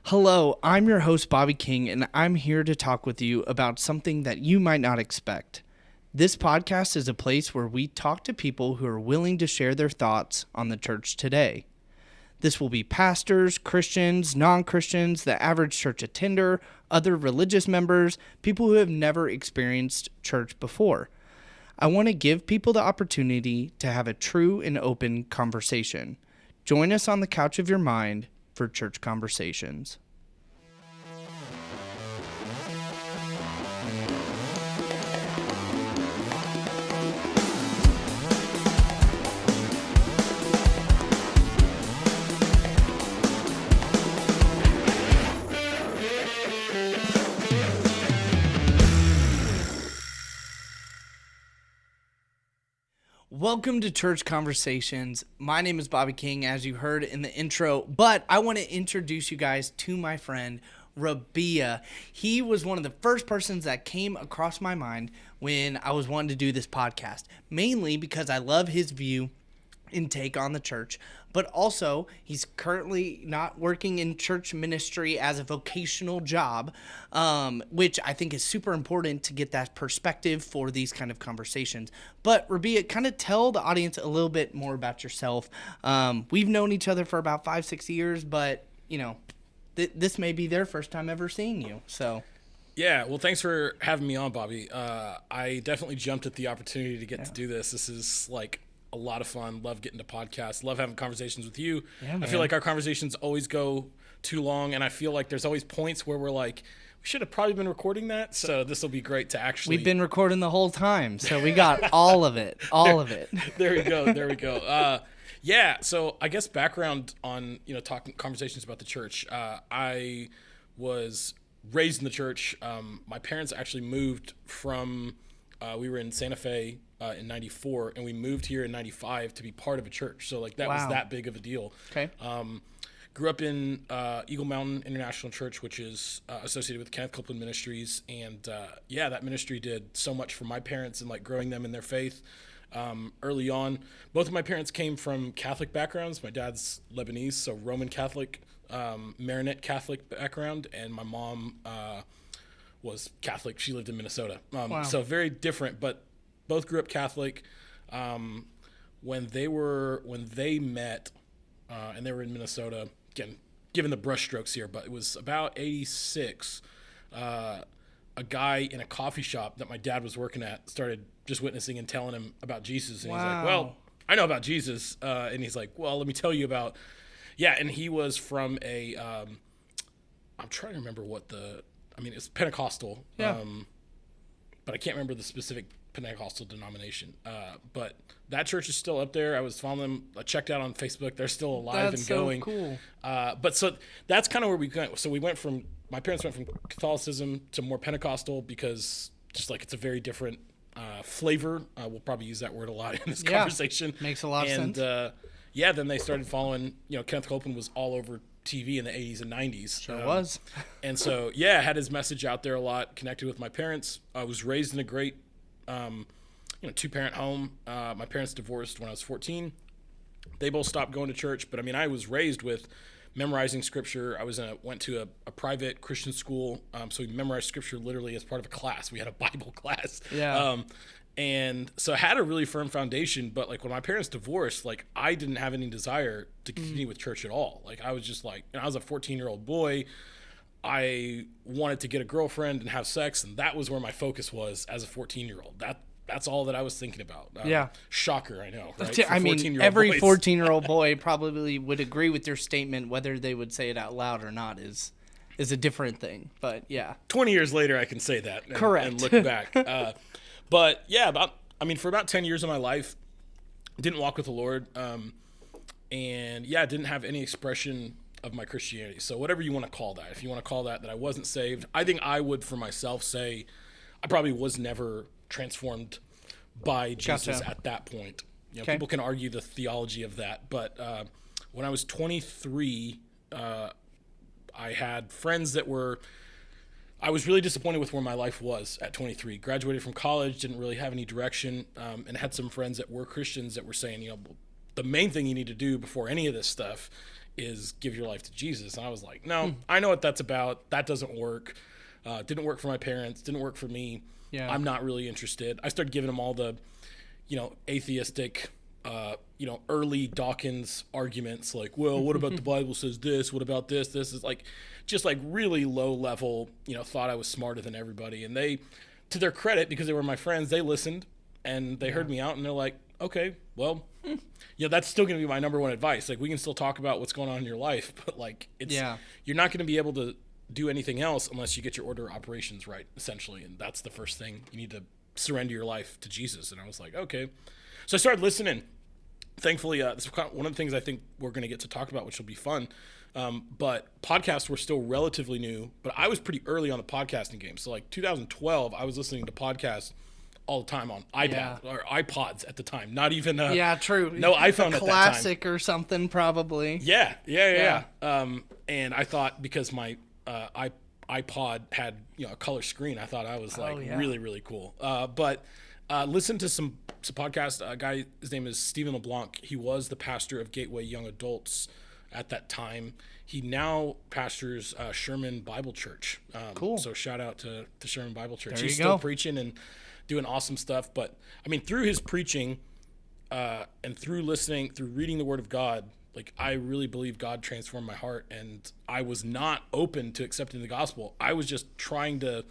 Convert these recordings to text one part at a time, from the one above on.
Hello, I'm your host, Bobby King, and I'm here to talk with you about something that you might not expect. This podcast is a place where we talk to people who are willing to share their thoughts on the church today. This will be pastors, Christians, non-Christians, the average church attender, other religious members, people who have never experienced church before. I want to give people the opportunity to have a true and open conversation. Join us on the couch of your mind for Church Conversations. Welcome to Church Conversations. My name is Bobby King, as you heard in the intro, but I want to introduce you guys to my friend, Rabih. He was one of the first persons that came across my mind when I was wanting to do this podcast, mainly because I love his view and take on the church, but also he's currently not working in church ministry as a vocational job, which I think is super important to get that perspective for these kind of conversations. But Rabih, kind of tell the audience a little bit more about yourself. We've known each other for about 5-6 years, but you know, this may be their first time ever seeing you. So yeah, well, thanks for having me on, Bobby. I definitely jumped at the opportunity to get to do this. This is like a lot of fun. Love getting to podcasts. Love having conversations with you. Yeah, I feel like our conversations always go too long, and I feel like there's always points where we're like, we should have probably been recording that. So this will be great to actually. We've been recording the whole time, so we got all of it. There we go. Yeah. So I guess background on talking conversations about the church. I was raised in the church. My parents actually moved from. We were in Santa Fe in '94, and we moved here in '95 to be part of a church. So like that was that big of a deal. Okay. Grew up in Eagle Mountain International Church, which is associated with Kenneth Copeland Ministries, and that ministry did so much for my parents and like growing them in their faith early on. Both of my parents came from Catholic backgrounds. My dad's Lebanese, so Roman Catholic, Maronite Catholic background, and my mom was Catholic. She lived in Minnesota. So very different, but both grew up Catholic. When they met, and they were in Minnesota, again, given the brushstrokes here, but it was about 86, a guy in a coffee shop that my dad was working at started just witnessing and telling him about Jesus. And he's like, well, I know about Jesus. And he's like, well, let me tell you about, and he was from a, I'm trying to remember it's Pentecostal, but I can't remember the specific Pentecostal denomination. But that church is still up there. I was following them. I checked out on Facebook. They're still alive and going. That's so cool. But so that's kind of where we went. So my parents went from Catholicism to more Pentecostal because just like it's a very different flavor. We'll probably use that word a lot in this conversation. Makes a lot of sense. And then they started following, Kenneth Copeland was all over TV in the 80s and 90s. Sure was. And so, had his message out there a lot, connected with my parents. I was raised in a great, two-parent home. My parents divorced when I was 14. They both stopped going to church, but I was raised with memorizing scripture. I went to a private Christian school, so we memorized scripture literally as part of a class. We had a Bible class. Yeah. And so I had a really firm foundation, but like when my parents divorced, like I didn't have any desire to continue with church at all. Like I was just like, I was a 14-year-old boy. I wanted to get a girlfriend and have sex, and that was where my focus was as a 14-year-old. That's all that I was think about. Shocker, I know. Right? Every 14-year-old boy probably would agree with your statement. Whether they would say it out loud or not is a different thing. But yeah, 20 years later, I can say that. Correct. And look back. But for about 10 years of my life, didn't walk with the Lord, didn't have any expression of my Christianity. So whatever you want to call that, if you want to call that I wasn't saved, I think I would for myself say I probably was never transformed by Jesus at that point. People can argue the theology of that, but when I was 23, I had friends that were I was really disappointed with where my life was at 23. Graduated from college, didn't really have any direction, and had some friends that were Christians that were saying, the main thing you need to do before any of this stuff is give your life to Jesus. And I was like, no, I know what that's about. That doesn't work. Didn't work for my parents. Didn't work for me. Yeah. I'm not really interested. I started giving them all the, atheistic, early Dawkins arguments like, well, what about the Bible says this? What about this? This is like, just like really low level, thought I was smarter than everybody. And they, to their credit, because they were my friends, they listened and they heard me out and they're like, okay, well, that's still going to be my number one advice. Like, we can still talk about what's going on in your life, but like, you're not going to be able to do anything else unless you get your order of operations right, essentially. And that's the first thing. You need to surrender your life to Jesus. And I was like, okay. So I started listening. Thankfully, this is one of the things I think we're going to get to talk about, which will be fun. But podcasts were still relatively new, but I was pretty early on the podcasting game. So like 2012, I was listening to podcasts all the time on iPad or iPods at the time. Not even true. No iPhone at that time. Classic or something, probably. Yeah. And I thought because my iPod had a color screen, I thought I was really, really cool. But listen to some podcasts. A guy, his name is Stephen LeBlanc. He was the pastor of Gateway Young Adults at that time. He now pastors Sherman Bible Church. Cool. So shout out to Sherman Bible Church. There He's you still go. preaching and doing awesome stuff. But I mean, through his preaching and through listening, through reading the Word of God, like, I really believe God transformed my heart, and I was not open to accepting the gospel. I was just trying to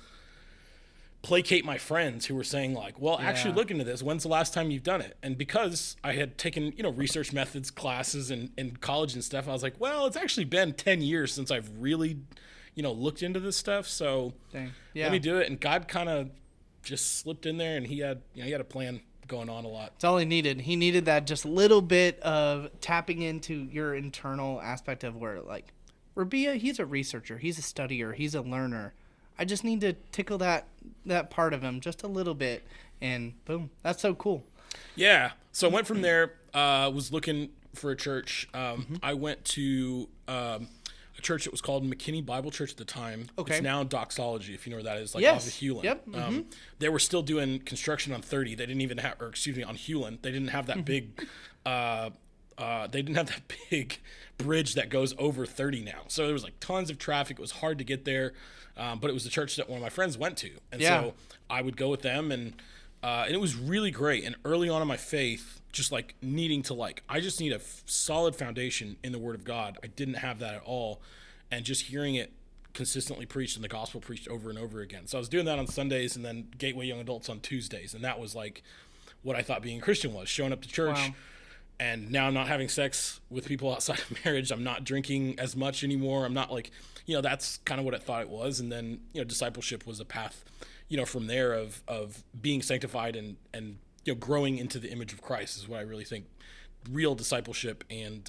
placate my friends who were saying like, well, actually look into this. When's the last time you've done it? And because I had taken, research methods classes in college and stuff, I was like, well, it's actually been 10 years since I've really, looked into this stuff. So let me do it. And God kind of just slipped in there, and he had a plan going on a lot. It's all he needed. He needed that just little bit of tapping into your internal aspect of where, like, Rabih, he's a researcher, he's a studier, he's a learner. I just need to tickle that part of him just a little bit, and boom, that's so cool. Yeah. So I went from there, was looking for a church. I went to a church that was called McKinney Bible Church at the time. Okay. It's now Doxology, if you know where that is, like Yes. off of Hewlin. Yep. They were still doing construction on 30. They didn't even have, on Hewlin. They didn't have that big, they didn't have that big bridge that goes over 30 now. So there was like tons of traffic. It was hard to get there. But it was the church that one of my friends went to. And so I would go with them, and it was really great. And early on in my faith, just like needing to I just need a solid foundation in the Word of God. I didn't have that at all. And just hearing it consistently preached and the gospel preached over and over again. So I was doing that on Sundays, and then Gateway Young Adults on Tuesdays. And that was like what I thought being a Christian was, showing up to church. Wow. And now I'm not having sex with people outside of marriage. I'm not drinking as much anymore. I'm not like, that's kind of what I thought it was. And then, discipleship was a path, from there of being sanctified and growing into the image of Christ is what I really think real discipleship and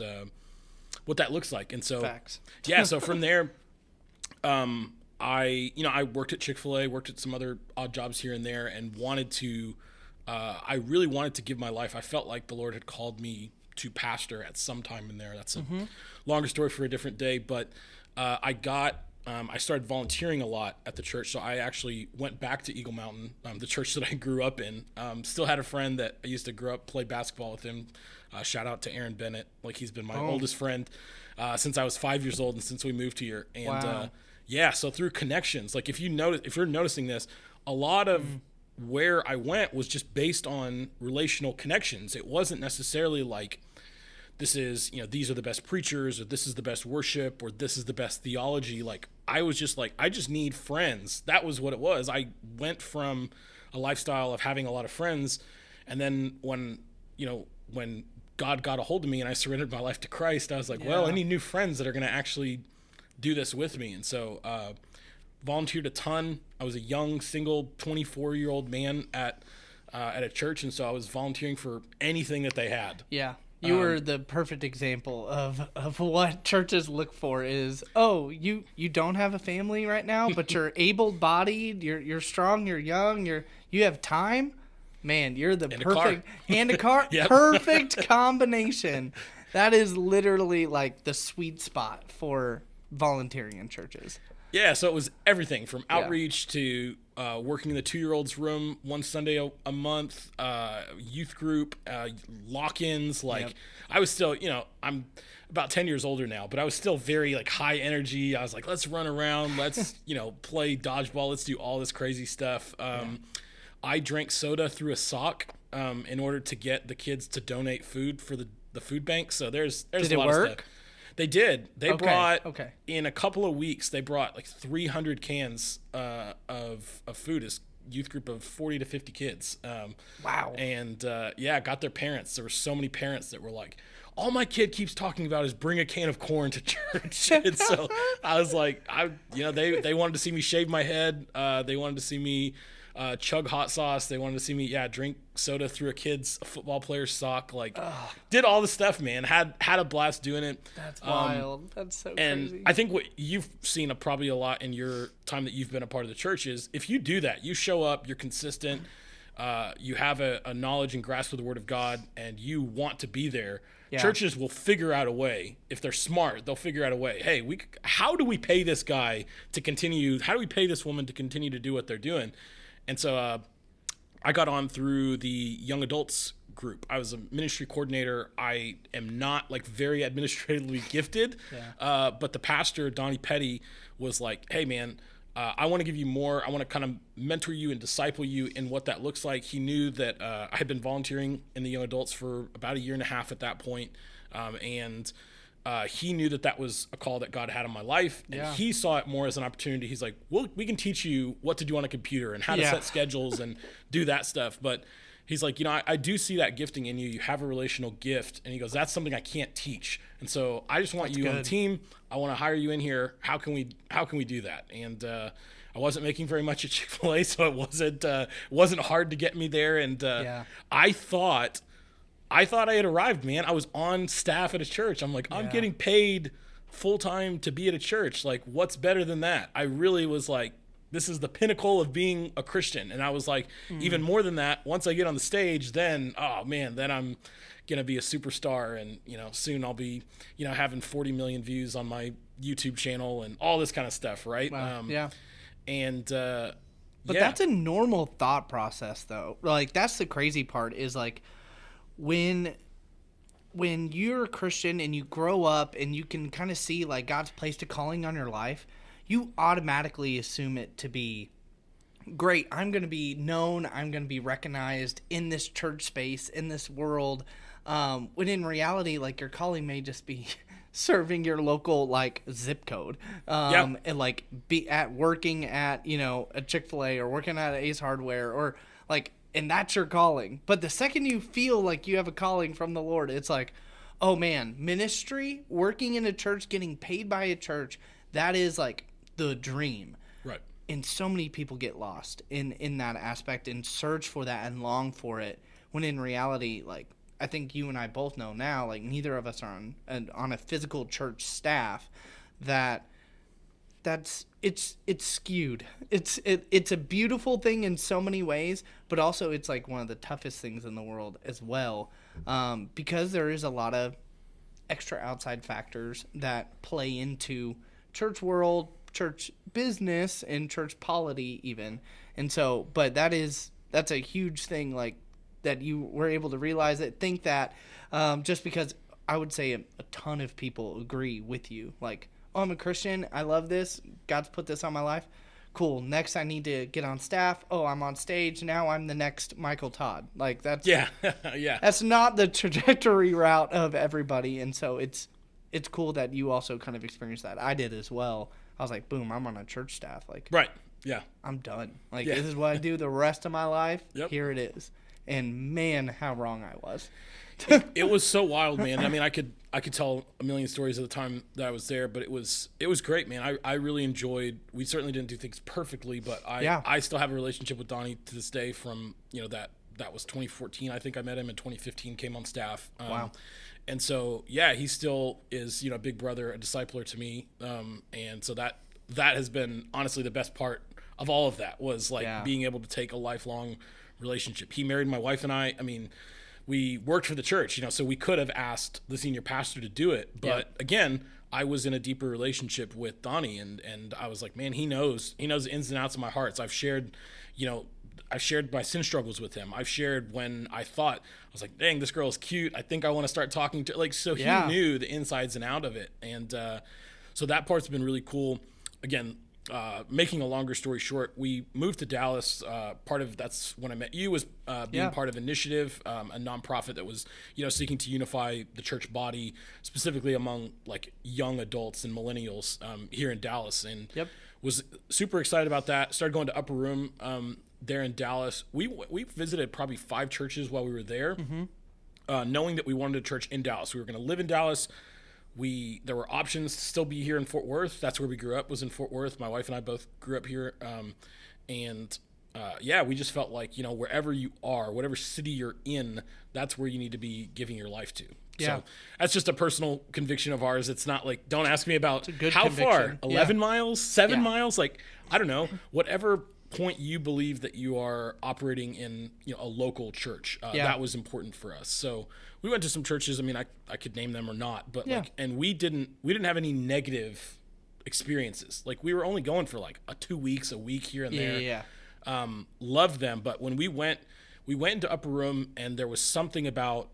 what that looks like. And so, Facts. So from there, I worked at Chick-fil-A, worked at some other odd jobs here and there, and I really wanted to give my life. I felt like the Lord had called me to pastor at some time in there. That's a longer story for a different day, but I started volunteering a lot at the church. So I actually went back to Eagle Mountain, the church that I grew up in. Still had a friend that I used to grow up, play basketball with him. Shout out to Aaron Bennett. Like, he's been my oldest friend since I was 5 years old and since we moved here. And so through connections, like if you're noticing this, a lot of where I went was just based on relational connections. It wasn't necessarily like, this is, these are the best preachers, or this is the best worship, or this is the best theology. Like, I was just like, I just need friends. That was what it was. I went from a lifestyle of having a lot of friends, and then when God got a hold of me and I surrendered my life to Christ, I was like, well, I need new friends that are going to actually do this with me. And so volunteered a ton. I was a young, single, 24-year-old man at a church, and so I was volunteering for anything that they had. Yeah. You were the perfect example of what churches look for is, you don't have a family right now, but you're able-bodied, you're strong, you're young, you have time. Man, you're the perfect and a car perfect combination. That is literally like the sweet spot for volunteering in churches? Yeah, so it was everything from outreach to working in the 2-year-olds room one Sunday a month, youth group, lock-ins. Like, I was still, I'm about 10 years older now, but I was still very like high energy. I was like, let's run around, let's play dodgeball, let's do all this crazy stuff. I drank soda through a sock in order to get the kids to donate food for the food bank. So there's Did a it lot work? of stuff. They did. They brought okay. in a couple of weeks. They brought like 300 cans of food. This youth group of 40 to 50 kids. Wow. And got their parents. There were so many parents that were like, all my kid keeps talking about is bring a can of corn to church. And so I was like, they wanted to see me shave my head. They wanted to see me chug hot sauce. They wanted to see me, drink soda through a football player's sock. Like, did all the stuff, man. Had a blast doing it. That's wild. That's so and crazy. I think what you've seen probably a lot in your time that you've been a part of the church is if you do that, you show up, you're consistent, you have a knowledge and grasp of the Word of God, and you want to be there. Yeah. Churches will figure out a way. If they're smart, they'll figure out a way. Hey, how do we pay this guy to continue? How do we pay this woman to continue to do what they're doing? And so I got on through the young adults group. I was a ministry coordinator. I am not like very administratively gifted, but the pastor, Donnie Petty, was like, hey, man, I want to give you more. I want to kind of mentor you and disciple you in what that looks like. He knew that I had been volunteering in the young adults for about a year and a half at that point, and he knew that was a call that God had in my life, and he saw it more as an opportunity. He's like, well, we can teach you what to do on a computer and how to set schedules and do that stuff. But he's like, I do see that gifting in you. You have a relational gift. And he goes, that's something I can't teach. And so I just want you on the team. I want to hire you in here. How can we do that? And I wasn't making very much at Chick-fil-A, so it wasn't hard to get me there. And I thought I had arrived, man. I was on staff at a church. I'm like, I'm getting paid full-time to be at a church. Like, what's better than that? I really was like, this is the pinnacle of being a Christian. And I was like, even more than that, once I get on the stage, then I'm going to be a superstar. And, soon I'll be, having 40 million views on my YouTube channel and all this kind of stuff. Right. Wow. But that's a normal thought process though. Like, that's the crazy part is like when you're a Christian and you grow up and you can kind of see like God's placed a calling on your life, you automatically assume it to be great. I'm going to be known. I'm going to be recognized in this church space, in this world. When in reality, like your calling may just be serving your local like zip code, and like be working at, a Chick-fil-A or working at Ace Hardware or like, and that's your calling. But the second you feel like you have a calling from the Lord, it's like, oh man, ministry, working in a church, getting paid by a church, that is like the dream. Right. And so many people get lost in that aspect and search for that and long for it, when in reality, like, I think you and I both know now, like, neither of us are on a physical church staff, it's skewed. It's a beautiful thing in so many ways, but also it's like one of the toughest things in the world as well, because there is a lot of extra outside factors that play into church world, church business, and church polity even. And so, but that's a huge thing, like, that you were able to realize it, think that, just because I would say a ton of people agree with you. Like, oh, I'm a Christian. I love this. God's put this on my life. Cool. Next, I need to get on staff. Oh, I'm on stage. Now I'm the next Michael Todd. Like, that's that's not the trajectory route of everybody. And so it's cool that you also kind of experienced that. I did as well. I was like, boom, I'm on a church staff. Like, right. Yeah. I'm done. Like, this is what I do the rest of my life. Yep. Here it is. And man, how wrong I was. It was so wild, man. I mean, I could tell a million stories at the time that I was there, but it was great, man. I really enjoyed. We certainly didn't do things perfectly, but I still have a relationship with Donnie to this day. From that was 2014. I think I met him in 2015. Came on staff. Wow. And so he still is a big brother, a discipler to me. And so that has been honestly the best part of all of that, was like being able to take a lifelong relationship. He married my wife and I. I mean, we worked for the church, so we could have asked the senior pastor to do it. But again, I was in a deeper relationship with Donnie, and I was like, man, he knows the ins and outs of my hearts. I've shared my sin struggles with him. I've shared when I was like, dang, this girl is cute. I think I want to start talking to, like, so he knew the insides and out of it. And so that part's been really cool. Again, making a longer story short, we moved to Dallas. That's when I met you, was being part of Initiative, a nonprofit that was, seeking to unify the church body, specifically among like young adults and millennials here in Dallas. And was super excited about that. Started going to Upper Room there in Dallas. We visited probably 5 churches while we were there, knowing that we wanted a church in Dallas. We were going to live in Dallas. There were options to still be here in Fort Worth. That's where we grew up, was in Fort Worth. My wife and I both grew up here. We just felt like, wherever you are, whatever city you're in, that's where you need to be giving your life to. So that's just a personal conviction of ours. It's not like, don't ask me about how far, 11 miles, 7 miles. Like, I don't know, whatever point you believe that you are operating in, a local church. That was important for us. So we went to some churches. I mean, I could name them or not, but and we didn't have any negative experiences. Like, we were only going for like 2 weeks, a week here and there. Loved them. But when we went into Upper Room, and there was something about,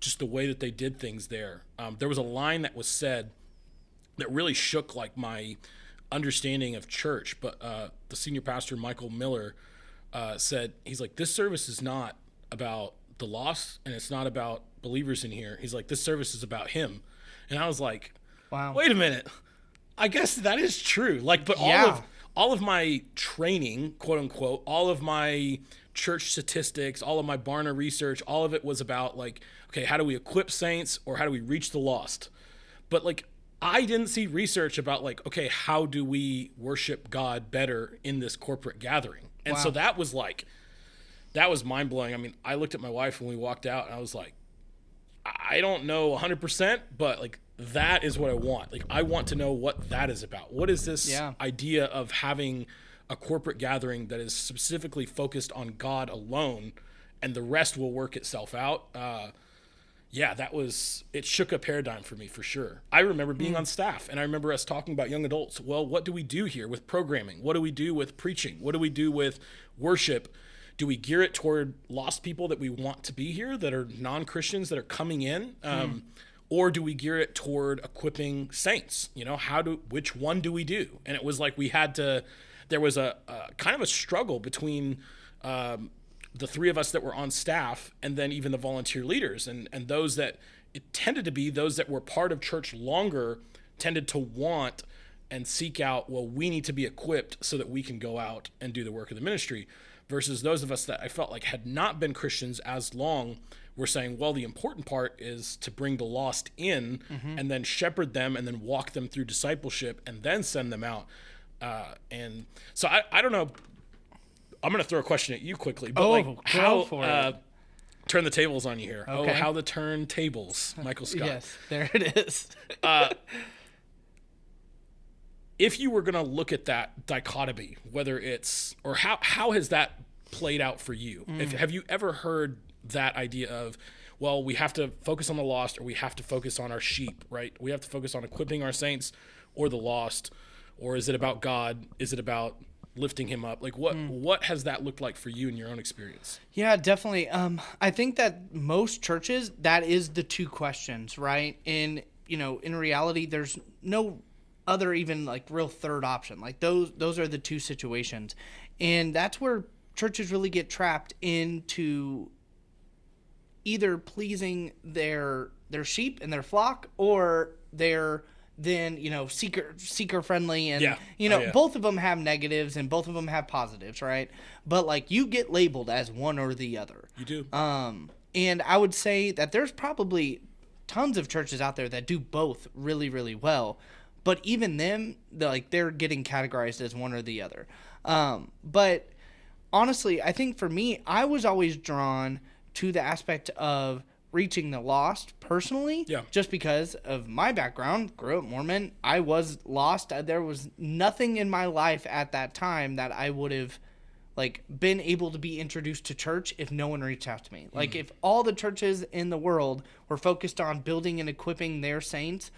just the way that they did things there. There was a line that was said that really shook like my understanding of church. But the senior pastor, Michael Miller, said, he's like, this service is not about the lost, and it's not about believers in here. He's like, this service is about him. And I was like, wow, wait a minute. I guess that is true. Like, but all of my training, quote unquote, all of my church statistics, all of my Barna research, all of it was about like, okay, how do we equip saints, or how do we reach the lost? But like, I didn't see research about like, okay, how do we worship God better in this corporate gathering? And so that was mind blowing. I mean, I looked at my wife when we walked out, and I was like, I don't know 100%, but like, that is what I want. Like, I want to know what that is about. What is this idea of having a corporate gathering that is specifically focused on God alone, and the rest will work itself out? It shook a paradigm for me, for sure. I remember being on staff, and I remember us talking about young adults. Well, what do we do here with programming? What do we do with preaching? What do we do with worship? Do we gear it toward lost people that we want to be here, that are non-Christians, that are coming in? Or do we gear it toward equipping saints? Which one do we do? And it was like there was a kind of a struggle between the 3 of us that were on staff, and then even the volunteer leaders, and those that, it tended to be those that were part of church longer, tended to want and seek out, well, we need to be equipped so that we can go out and do the work of the ministry, versus those of us that I felt like had not been Christians as long were saying, well, the important part is to bring the lost in, and then shepherd them, and then walk them through discipleship, and then send them out. And so I don't know. I'm going to throw a question at you quickly, but turn the tables on you here. Okay. Oh, how the turn tables, Michael Scott. Yes, there it is. If you were going to look at that dichotomy, whether it's, or how has that played out for you? Have you ever heard that idea of, well, we have to focus on the lost, or we have to focus on our sheep, right? We have to focus on equipping our saints or the lost, or is it about God? Is it about lifting him up? Like, what has that looked like for you in your own experience? Yeah, definitely. I think that most churches, that is the 2 questions, right? And, in reality, there's no other even like real third option. Like those are the 2 situations. And that's where churches really get trapped into either pleasing their sheep and their flock, or their then seeker friendly, and both of them have negatives and both of them have positives, right? But like, you get labeled as one or the other. You do. And I would say that there's probably tons of churches out there that do both really, really well, but even them, they're getting categorized as one or the other. But honestly, I think for me, I was always drawn to the aspect of reaching the lost personally, just because of my background. Grew up Mormon. I was lost. There was nothing in my life at that time that I would have been able to be introduced to church if no one reached out to me. Like, if all the churches in the world were focused on building and equipping their saints,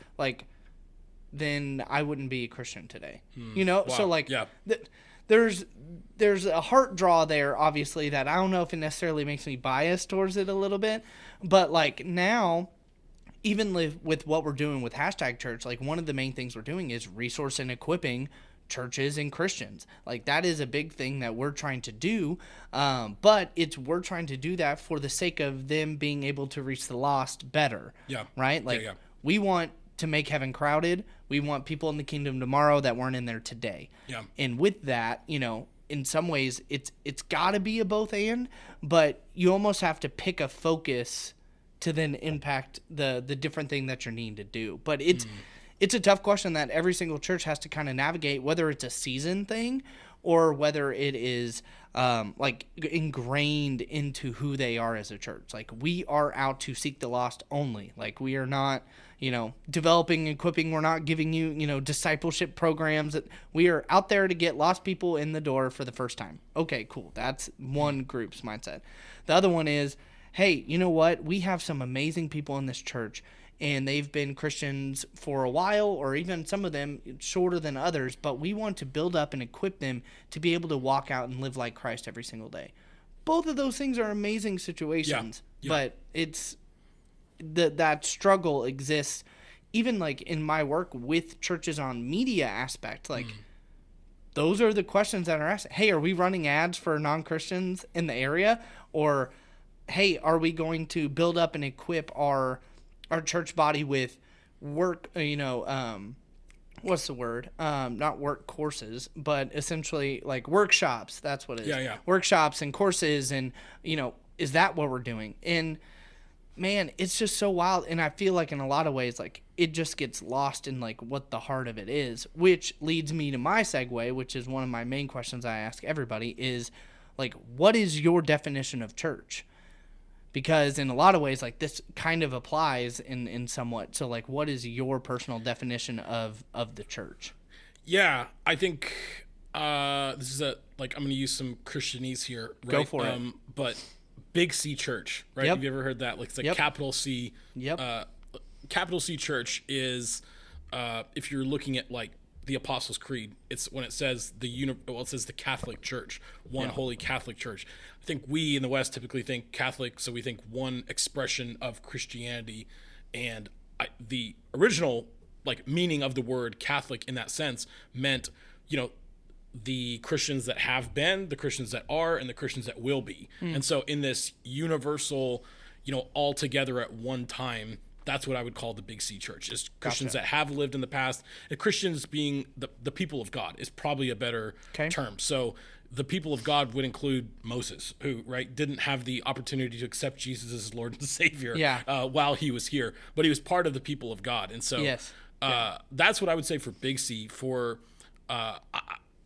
then I wouldn't be a Christian today. You know, Wow. so like Yeah. there's a heart draw there, obviously, that I don't know if it necessarily makes me biased towards it a little bit, but like now, even with what we're doing with hashtag church, like one of the main things we're doing is resource and equipping churches and Christians. Like that is a big thing that we're trying to do, but we're trying to do that for the sake of them being able to reach the lost better. Yeah. Right? Like Yeah. we want to make heaven crowded. We want people in the kingdom tomorrow that weren't in there today. Yeah. And with that, you know, in some ways it's got to be a both and, but you almost have to pick a focus to then impact the different thing that you're needing to do. But it's a tough question that every single church has to kind of navigate, whether it's a season thing or whether it is like ingrained into who they are as a church. Like we are out to seek the lost only. Like we are not, you know, developing, equipping. We're not giving you, you know, discipleship programs. That we are out there to get lost people in the door for the first time. Okay, cool. That's one group's mindset. The other one is, hey, you know what? We have some amazing people in this church, and they've been Christians for a while, or even some of them shorter than others, but we want to build up and equip them to be able to walk out and live like Christ every single day. Both of those things are amazing situations, but it's that struggle exists even like in my work with churches on media aspect. Like those are the questions that are asked. Hey, are we running ads for non-Christians in the area? Or, hey, are we going to build up and equip our church body with work, what's the word? Not work courses, but essentially like workshops. That's what it is. Yeah. Workshops and courses. And, you know, is that what we're doing? And man, it's just so wild. And I feel like in a lot of ways, like it just gets lost in like what the heart of it is, which leads me to my segue, which is one of my main questions I ask everybody is like, what is your definition of church? Because in a lot of ways, like this kind of applies in somewhat. So like, what is your personal definition of the church? Yeah, I think this is I'm going to use some Christianese here. Right? Go for it. But Big C Church, right? Yep. Have you ever heard that? Like it's like Yep. capital C. Yep. Capital C Church is if you're looking at like the Apostles' Creed, it's when it says it says the Catholic Church, one holy Catholic Church. I think we in the West typically think Catholic, so we think one expression of Christianity, and the original like meaning of the word Catholic in that sense meant, you know, the Christians that have been, the Christians that are, and the Christians that will be. And so in this universal, you know, all together at one time, that's what I would call the Big C Church, is Christians that have lived in the past, and Christians being the people of God is probably a better term. So the people of God would include Moses, who, right, didn't have the opportunity to accept Jesus as his Lord and Savior while he was here, but he was part of the people of God. And so that's what I would say for Big C. For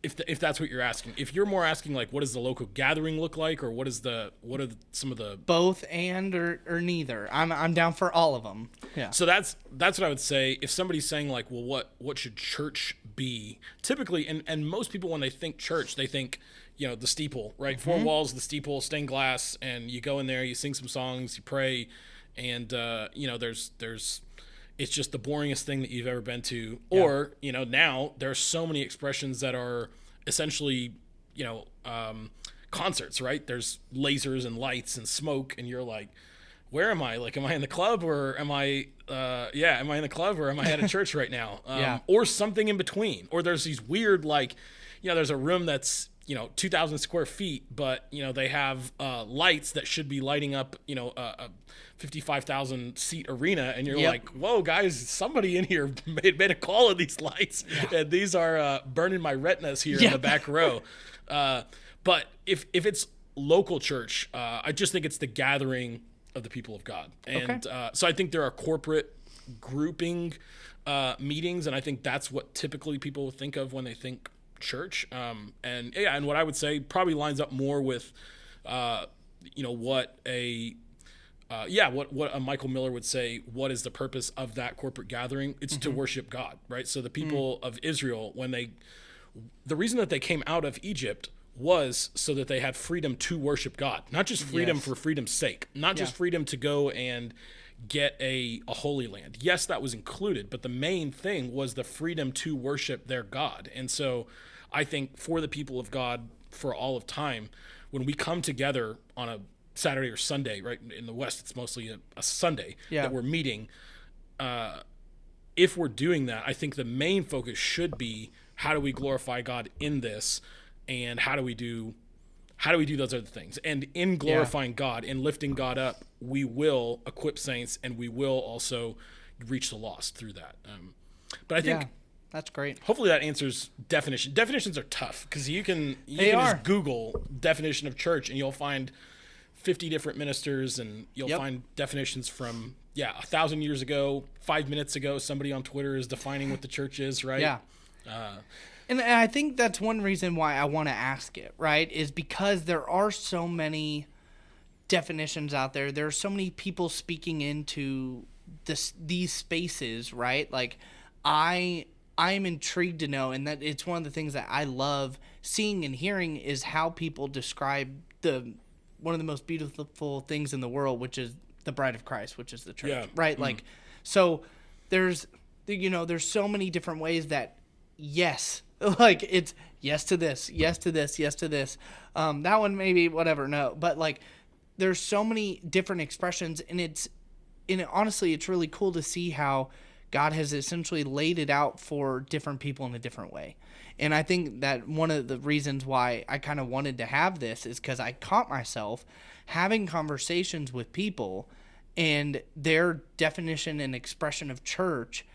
if that's what you're asking. If you're more asking like what does the local gathering look like, or what are some of the both and or neither. I'm down for all of them. Yeah. So that's what I would say. If somebody's saying like, well, what should church be? Typically, and most people when they think church, they think, you know, the steeple, right? Mm-hmm. 4 walls, the steeple, stained glass, and you go in there, you sing some songs, you pray, and you know, there's it's just the boringest thing that you've ever been to. Yeah. Or, you know, now there are so many expressions that are essentially, you know, concerts, right? There's lasers and lights and smoke, and you're like, where am I? Like, am I in the club, or am I in the club, or am I at a church right now? Or something in between. Or there's these weird, like, you know, there's a room that's, you know, 2,000 square feet, but, you know, they have lights that should be lighting up, you know, a 55,000 seat arena, and you're like, whoa, guys, somebody in here made a call on these lights, and these are burning my retinas here in the back row. But if it's local church, I just think it's the gathering of the people of God. And so I think there are corporate grouping meetings, and I think that's what typically people think of when they think church. And what I would say probably lines up more with, you know, what a Michael Miller would say, what is the purpose of that corporate gathering? It's to worship God, right? So the people of Israel, the reason that they came out of Egypt was so that they had freedom to worship God, not just freedom for freedom's sake, not just freedom to go and get a holy land. Yes, that was included, but the main thing was the freedom to worship their God. And so I think for the people of God for all of time, when we come together on a Saturday or Sunday, right, in the West, it's mostly a Sunday that we're meeting. If we're doing that, I think the main focus should be, how do we glorify God in this, and how do we do those other things? And in glorifying God, in lifting God up, we will equip saints, and we will also reach the lost through that. But I think that's great. Hopefully that answers definition. Definitions are tough because you can just Google definition of church, and you'll find 50 different ministers, and you'll find definitions from 1,000 years ago, 5 minutes ago. Somebody on Twitter is defining what the church is, right? Yeah. And I think that's one reason why I want to ask it, right? Is because there are so many definitions out there. There are so many people speaking into these spaces, right? Like, I'm intrigued to know, and that it's one of the things that I love seeing and hearing is how people describe one of the most beautiful things in the world, which is the bride of Christ, which is the church, right? Mm. Like, so there's so many different ways that like it's yes to this, yes to this, yes to this. That one maybe whatever, no, but like there's so many different expressions, and honestly, it's really cool to see how God has essentially laid it out for different people in a different way. And I think that one of the reasons why I kind of wanted to have this is because I caught myself having conversations with people, and their definition and expression of church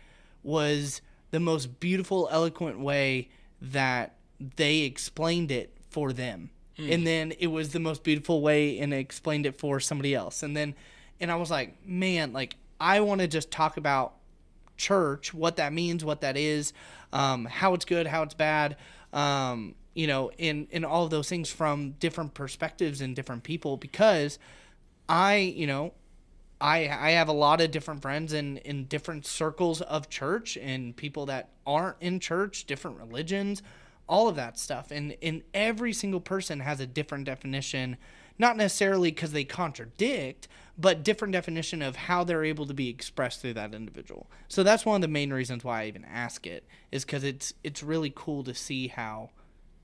was the most beautiful, eloquent way that they explained it for them. And then it was the most beautiful way and explained it for somebody else. And I was like, man, like I want to just talk about church, what that means, what that is, how it's good, how it's bad, and all of those things from different perspectives and different people, because I have a lot of different friends in different circles of church, and people that aren't in church, different religions, all of that stuff. And every single person has a different definition, not necessarily because they contradict, but different definition of how they're able to be expressed through that individual. So that's one of the main reasons why I even ask it, is because it's really cool to see how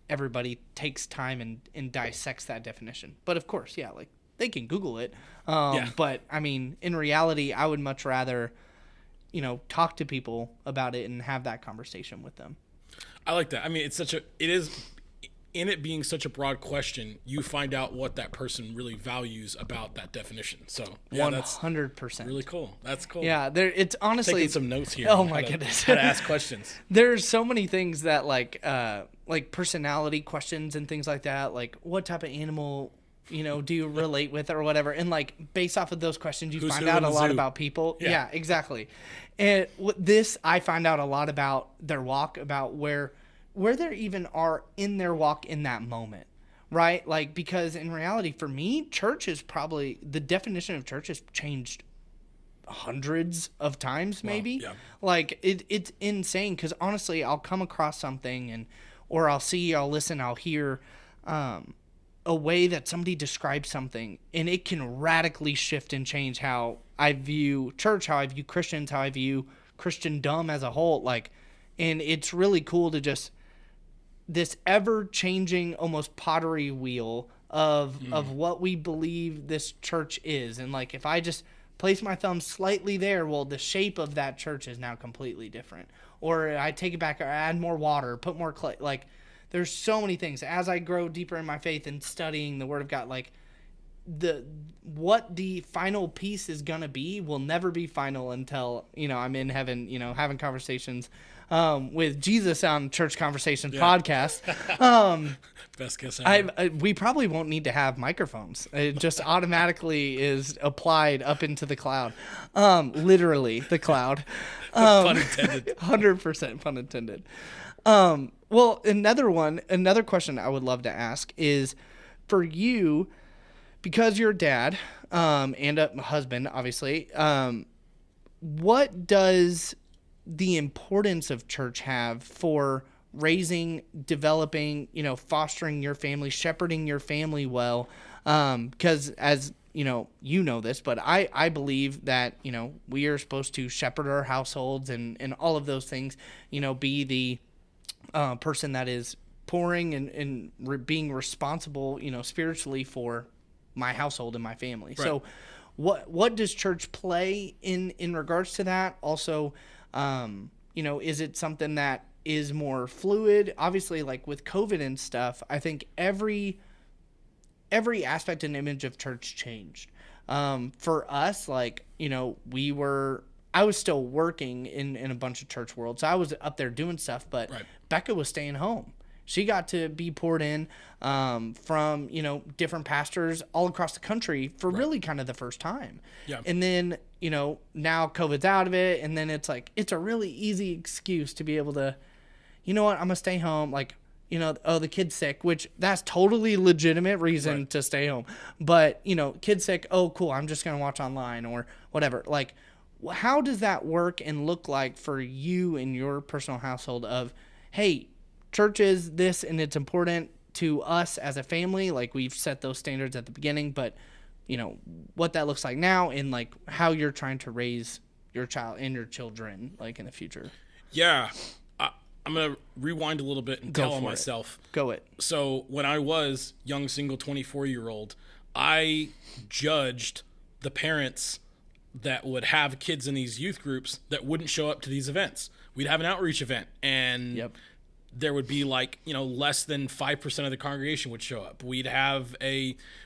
everybody takes time and dissects that definition. But of course, like they can Google it. But I mean, in reality, I would much rather, talk to people about it and have that conversation with them. I like that. I mean, in it being such a broad question, you find out what that person really values about that definition. So 100%. Really cool. That's cool. Yeah, it's honestly taking some notes here. Oh my goodness. How to ask questions. There's so many things that like personality questions and things like that. Like, what type of animal do you relate with or whatever? And like based off of those questions, you find out a lot about people. Yeah, exactly. And I find out a lot about their walk, about where they even are in their walk in that moment, right? Like, because in reality, for me, church is probably, the definition of church has changed hundreds of times, maybe. Wow, yeah. Like, it's insane, because honestly, I'll come across something, or I'll listen, I'll hear a way that somebody describes something, and it can radically shift and change how I view church, how I view Christians, how I view Christendom as a whole. Like, and it's really cool to just this ever-changing, almost pottery wheel of what we believe this church is. And like, if I just place my thumb slightly there, well, the shape of that church is now completely different. Or I take it back, or add more water, put more clay. Like, there's so many things. As I grow deeper in my faith and studying the Word of God, like, what the final piece is gonna be will never be final until I'm in heaven, having conversations with Jesus on Church Conversations podcast. Best guess ever. We probably won't need to have microphones. It just automatically is applied up into the cloud. Literally the cloud. Pun intended. 100% pun intended. Well, another question I would love to ask is, for you, because you're a dad and a husband, obviously, what does the importance of church have for raising, developing, fostering your family, shepherding your family well. Because as you know this, but I believe that, we are supposed to shepherd our households and all of those things, be the person that is pouring and being responsible, spiritually for my household and my family. Right. So what does church play in regards to that? Also, is it something that is more fluid? Obviously, like with COVID and stuff, I think every aspect and image of church changed. For us, like, I was still working in a bunch of church world. So I was up there doing stuff, but right. Becca was staying home. She got to be poured in from, different pastors all across the country for right. really kind of the first time. Yeah. And then, now COVID's out of it. And then it's like, it's a really easy excuse to be able to, you know what, I'm going to stay home. Like, the kid's sick, which that's totally legitimate reason right. to stay home. But, kid's sick. Oh, cool. I'm just going to watch online or whatever. Like, how does that work and look like for you in your personal household of, hey, church is this and it's important to us as a family. Like we've set those standards at the beginning, but what that looks like now and like how you're trying to raise your child and your children like in the future. Yeah. I'm going to rewind a little bit and tell on myself. Go it. So when I was young, single 24-year-old, I judged the parents that would have kids in these youth groups that wouldn't show up to these events. We'd have an outreach event and yep. there would be like, less than 5% of the congregation would show up. We'd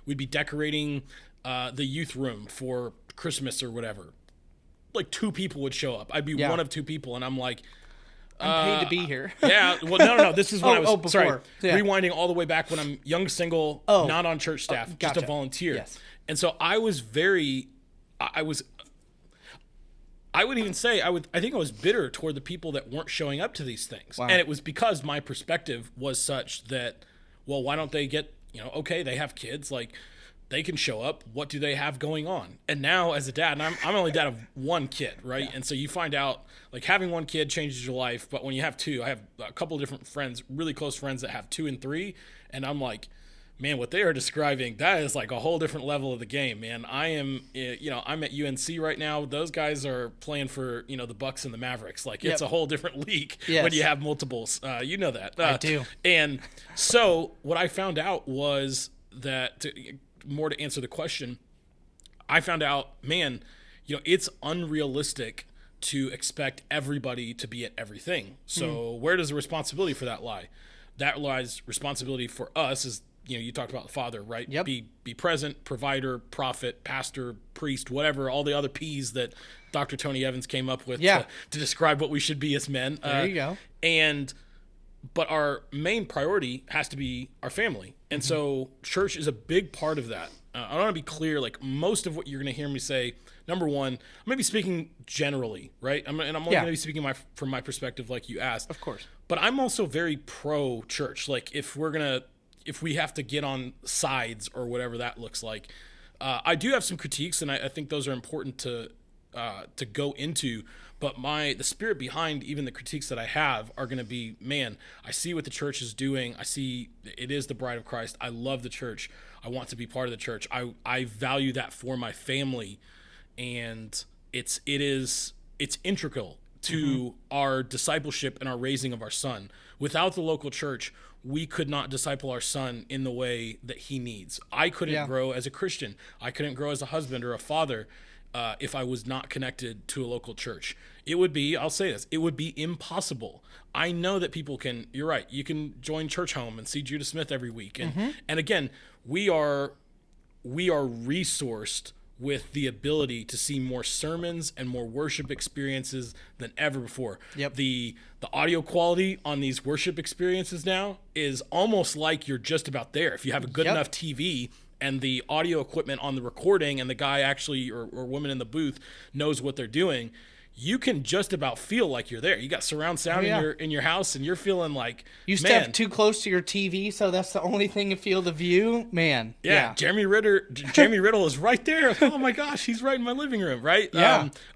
be decorating the youth room for Christmas or whatever. Like 2 people would show up. I'd be one of 2 people. And I'm like, I'm paid to be here. Yeah. Well, no. This is when I was before. Yeah. Rewinding all the way back when I'm young, single, not on church staff, gotcha. just a volunteer. Yes. And so I was I would even say I think I was bitter toward the people that weren't showing up to these things. Wow. And it was because my perspective was such that, well, why don't they get, okay, they have kids, like they can show up. What do they have going on? And now as a dad, and I'm only dad of 1 kid, right? Yeah. And so you find out like having 1 kid changes your life, but when you have 2, I have a couple of different friends, really close friends that have 2 and 3, and I'm like, man, what they are describing, that is like a whole different level of the game, man. I am, I'm at UNC right now. Those guys are playing for, the Bucks and the Mavericks. Like it's a whole different league when you have multiples. You know that. I do. And so what I found out was that, to answer the question, I found out, man, it's unrealistic to expect everybody to be at everything. So where does the responsibility for that lie? That lies responsibility for us is, you talked about the father, right? Yep. Be present, provider, prophet, pastor, priest, whatever, all the other P's that Dr. Tony Evans came up with to describe what we should be as men. There you go. But our main priority has to be our family. And so church is a big part of that. I want to be clear, like most of what you're going to hear me say, number one, I'm going to be speaking generally, right? I'm only going to be speaking from my perspective like you asked. Of course. But I'm also very pro-church. Like if we have to get on sides or whatever that looks like, I do have some critiques, and I think those are important to go into. But the spirit behind even the critiques that I have are going to be, man, I see what the church is doing. I see it is the bride of Christ. I love the church. I want to be part of the church. I value that for my family, and it's integral to our discipleship and our raising of our son. Without the local church, we could not disciple our son in the way that he needs. I couldn't grow as a Christian. I couldn't grow as a husband or a father if I was not connected to a local church. It would be, I'll say this, it would be impossible. I know that people can, you're right, you can join Church Home and see Judah Smith every week. And again, we are resourced with the ability to see more sermons and more worship experiences than ever before. Yep. The audio quality on these worship experiences now is almost like you're just about there. If you have a good enough TV and the audio equipment on the recording and the guy actually or woman in the booth knows what they're doing, you can just about feel like you're there. You got surround sound in your house, and you're feeling like you step too close to your TV, so that's the only thing to feel the view. Man, Jeremy Riddle is right there. Oh my gosh, he's right in my living room. Right,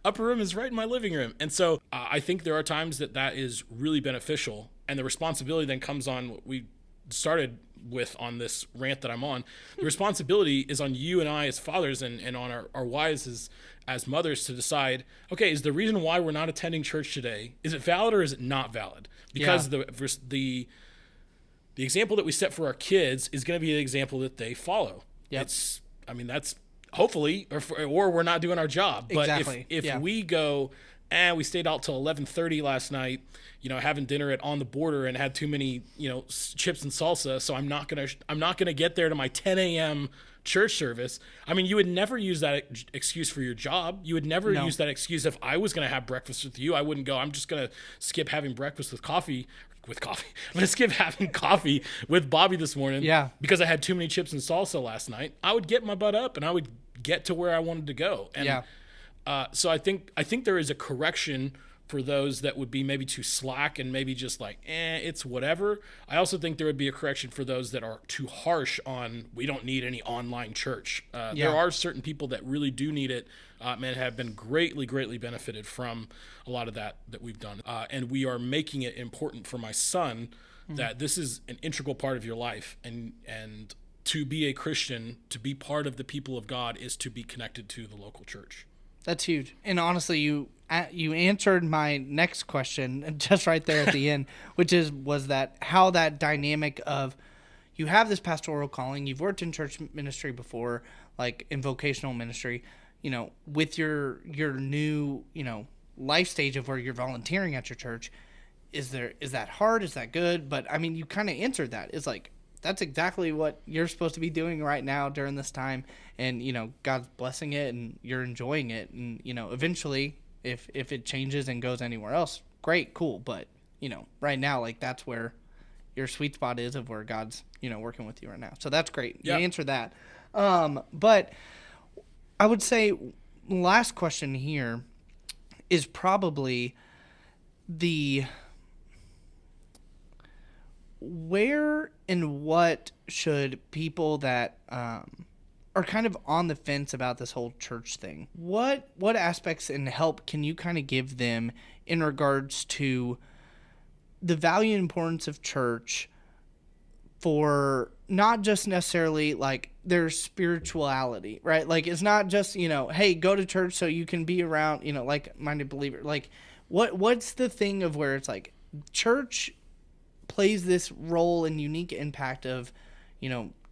upper room is right in my living room, and so I think there are times that is really beneficial. And the responsibility then comes on what we started with on this rant that I'm on. The responsibility is on you and I as fathers and on our wives as mothers to decide, okay, is the reason why we're not attending church today, is it valid or is it not valid? Because the example that we set for our kids is going to be the example that they follow. Yep. That's hopefully, or we're not doing our job. But exactly. if we go, we stayed out till 11:30 last night, having dinner at On the Border and had too many, chips and salsa. So I'm not gonna get there to my 10 a.m. church service. I mean, you would never use that excuse for your job. You would never use that excuse if I was gonna have breakfast with you. I wouldn't go, I'm just gonna skip having breakfast with coffee. I'm gonna skip having coffee with Bobby this morning. Yeah. Because I had too many chips and salsa last night. I would get my butt up and I would get to where I wanted to go. And so I think there is a correction for those that would be maybe too slack and maybe just like, it's whatever. I also think there would be a correction for those that are too harsh on, we don't need any online church. There are certain people that really do need it, and have been greatly, greatly benefited from a lot of that we've done. And we are making it important for my son that this is an integral part of your life. And to be a Christian, to be part of the people of God, is to be connected to the local church. That's huge. And honestly, you answered my next question just right there at the end, which was that how that dynamic of, you have this pastoral calling, you've worked in church ministry before, like in vocational ministry, with your new, life stage of where you're volunteering at your church. Is that hard? Is that good? But I mean, you kind of answered that. It's like, that's exactly what you're supposed to be doing right now during this time. And, God's blessing it and you're enjoying it. And, eventually if it changes and goes anywhere else, great, cool. But, right now, like, that's where your sweet spot is of where God's, working with you right now. So that's great. You answered that. But I would say last question here is probably where and what should people that are kind of on the fence about this whole church thing, what aspects and help can you kind of give them in regards to the value and importance of church for not just necessarily like their spirituality, right? Like, it's not just, hey, go to church so you can be around, like-minded believer. Like, what's the thing of where it's like church plays this role and unique impact of,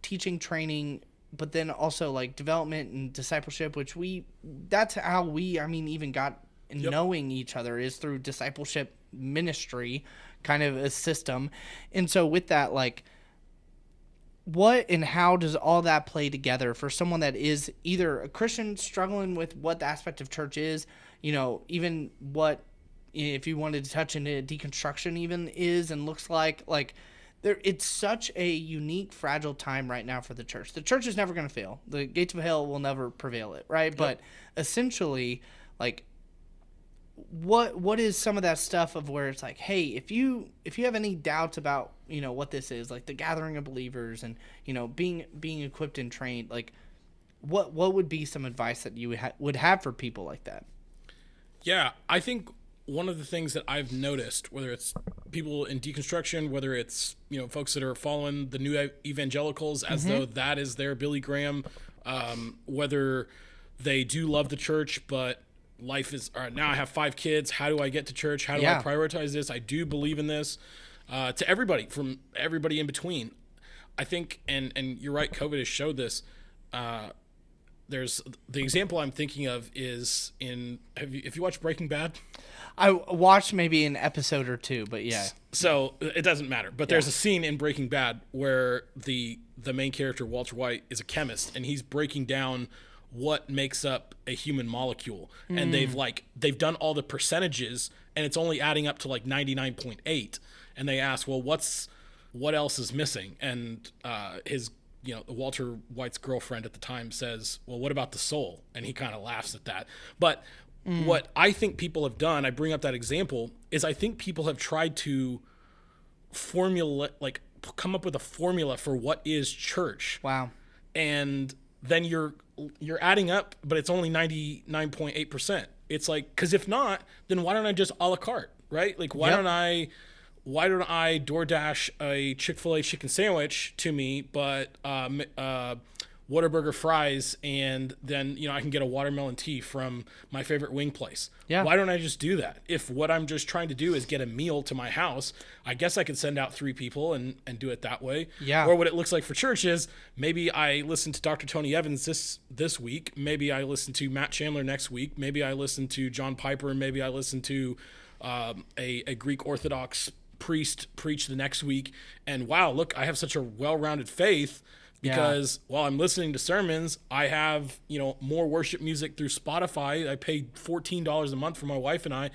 teaching, training, but then also like development and discipleship, which that's how we even got knowing each other, is through discipleship ministry, kind of a system. And so with that, like, what and how does all that play together for someone that is either a Christian struggling with what the aspect of church is, even what, if you wanted to touch into deconstruction even is and looks like it's such a unique, fragile time right now for the church. The church is never going to fail. The gates of hell will never prevail it, right? Yep. But essentially, like, what is some of that stuff of where it's like, hey, if you have any doubts about, what this is, like the gathering of believers and, being equipped and trained, like, what would be some advice that you would have for people like that? Yeah, I think one of the things that I've noticed, whether it's people in deconstruction, whether it's, folks that are following the new evangelicals as though that is their Billy Graham, whether they do love the church, but life is, all right, now I have 5 kids. How do I get to church? How do I prioritize this? I do believe in this, to everybody, from everybody in between. I think, and you're right, COVID has showed this. There's the example I'm thinking of is if you watch Breaking Bad? I watched maybe an episode or two, but yeah. So it doesn't matter. But there's a scene in Breaking Bad where the main character, Walter White, is a chemist, and he's breaking down what makes up a human molecule. And they've done all the percentages, and it's only adding up to like 99.8. And they ask, well, what else is missing? And Walter White's girlfriend at the time says, well, what about the soul? And he kind of laughs at that. But what I think people have done, I bring up that example, is I think people have tried to come up with a formula for what is church. Wow. And then you're adding up, but it's only 99.8%. It's like, because if not, then why don't I just a la carte, right? Like, why why don't I DoorDash a Chick-fil-A chicken sandwich to me, but Whataburger fries, and then, I can get a watermelon tea from my favorite wing place. Yeah. Why don't I just do that? If what I'm just trying to do is get a meal to my house, I guess I could send out 3 people and do it that way. Yeah. Or what it looks like for church is maybe I listen to Dr. Tony Evans this week. Maybe I listen to Matt Chandler next week. Maybe I listen to John Piper, and maybe I listen to a Greek Orthodox priest preach the next week. And wow, look, I have such a well-rounded faith. Because while I'm listening to sermons, I have, more worship music through Spotify. I pay $14 a month for my wife and I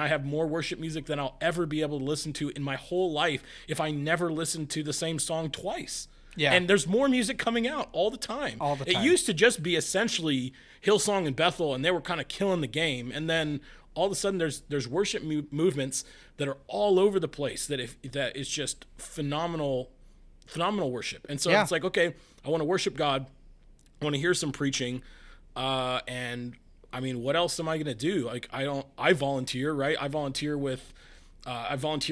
have more worship music than I'll ever be able to listen to in my whole life if I never listened to the same song twice. Yeah. And there's more music coming out all the time. All the time. It used to just be essentially Hillsong and Bethel, and they were kind of killing the game. And then all of a sudden there's worship movements that are all over the place that is just phenomenal worship. And so it's like, okay, I want to worship God. I want to hear some preaching. And I mean, what else am I going to do? Like, I volunteer, right? I volunteer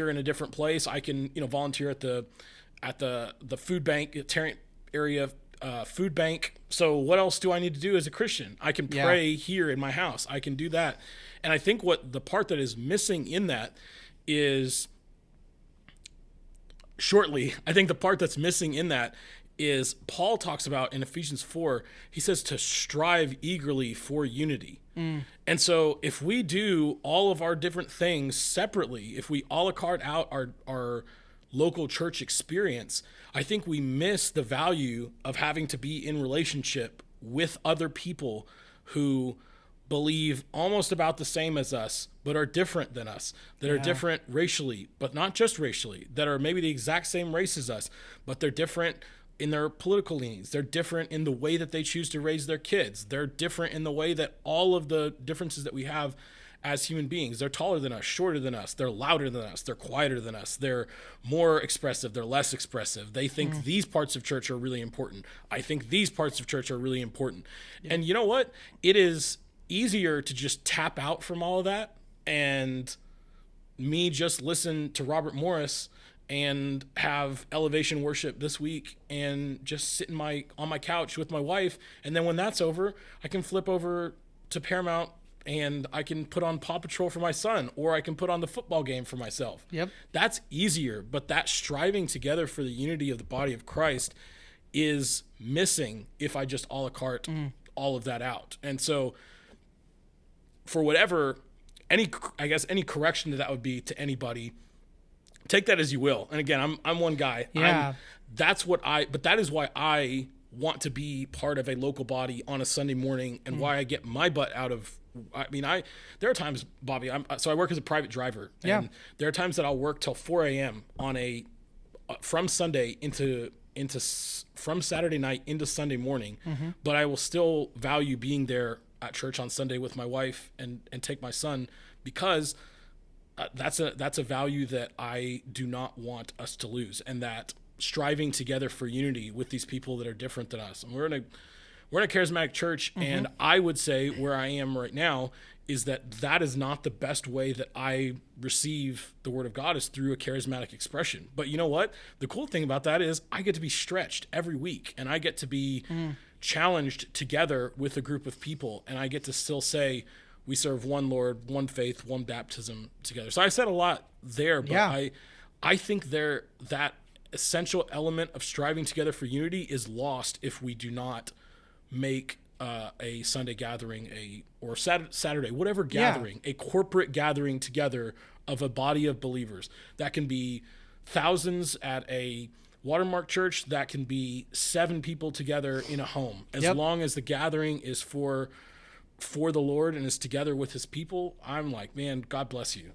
in a different place. I can, volunteer at the food bank, Tarrant area food bank. So what else do I need to do as a Christian? I can pray here in my house. I can do that. And I think what the part that is missing in that is I think the part that's missing in that is Paul talks about in Ephesians 4, he says to strive eagerly for unity. And so if we do all of our different things separately, if we a la carte out our local church experience, I think we miss the value of having to be in relationship with other people who believe almost about the same as us, but are different than us, that are different racially, but not just racially, that are maybe the exact same race as us, but they're different in their political leanings. They're different in the way that they choose to raise their kids. They're different in the way that all of the differences that we have as human beings. They're taller than us, shorter than us, they're louder than us, they're quieter than us, they're more expressive, they're less expressive. They think these parts of church are really important. I think these parts of church are really important. Yeah. And you know what? It is easier to just tap out from all of that and me just listen to Robert Morris and have elevation worship this week and just sit on my couch with my wife. And then when that's over, I can flip over to Paramount and I can put on Paw Patrol for my son, or I can put on the football game for myself. Yep. That's easier, but that striving together for the unity of the body of Christ is missing if I just a la carte all of that out. And so for whatever, any correction to that would be to anybody, take that as you will. And again, I'm one guy. Yeah. But that is why I want to be part of a local body on a Sunday morning, and why I get my butt out of, there are times, Bobby, so I work as a private driver, and there are times that I'll work till 4 a.m. on from Sunday from Saturday night into Sunday morning, but I will still value being there at church on Sunday with my wife and take my son, because that's a value that I do not want us to lose, and that striving together for unity with these people that are different than us. And we're in a charismatic church, and I would say where I am right now is that is not the best way that I receive the word of God, is through a charismatic expression. But you know what? The cool thing about that is I get to be stretched every week, and I get to be challenged together with a group of people, and I get to still say we serve one Lord, one faith, one baptism together. So I said a lot there, but I think that essential element of striving together for unity is lost if we do not make a Sunday gathering, or Saturday, whatever gathering, a corporate gathering together of a body of believers. That can be thousands at a Watermark church, that can be 7 people together in a home. As long as the gathering is for the Lord and is together with his people, I'm like, man, God bless you.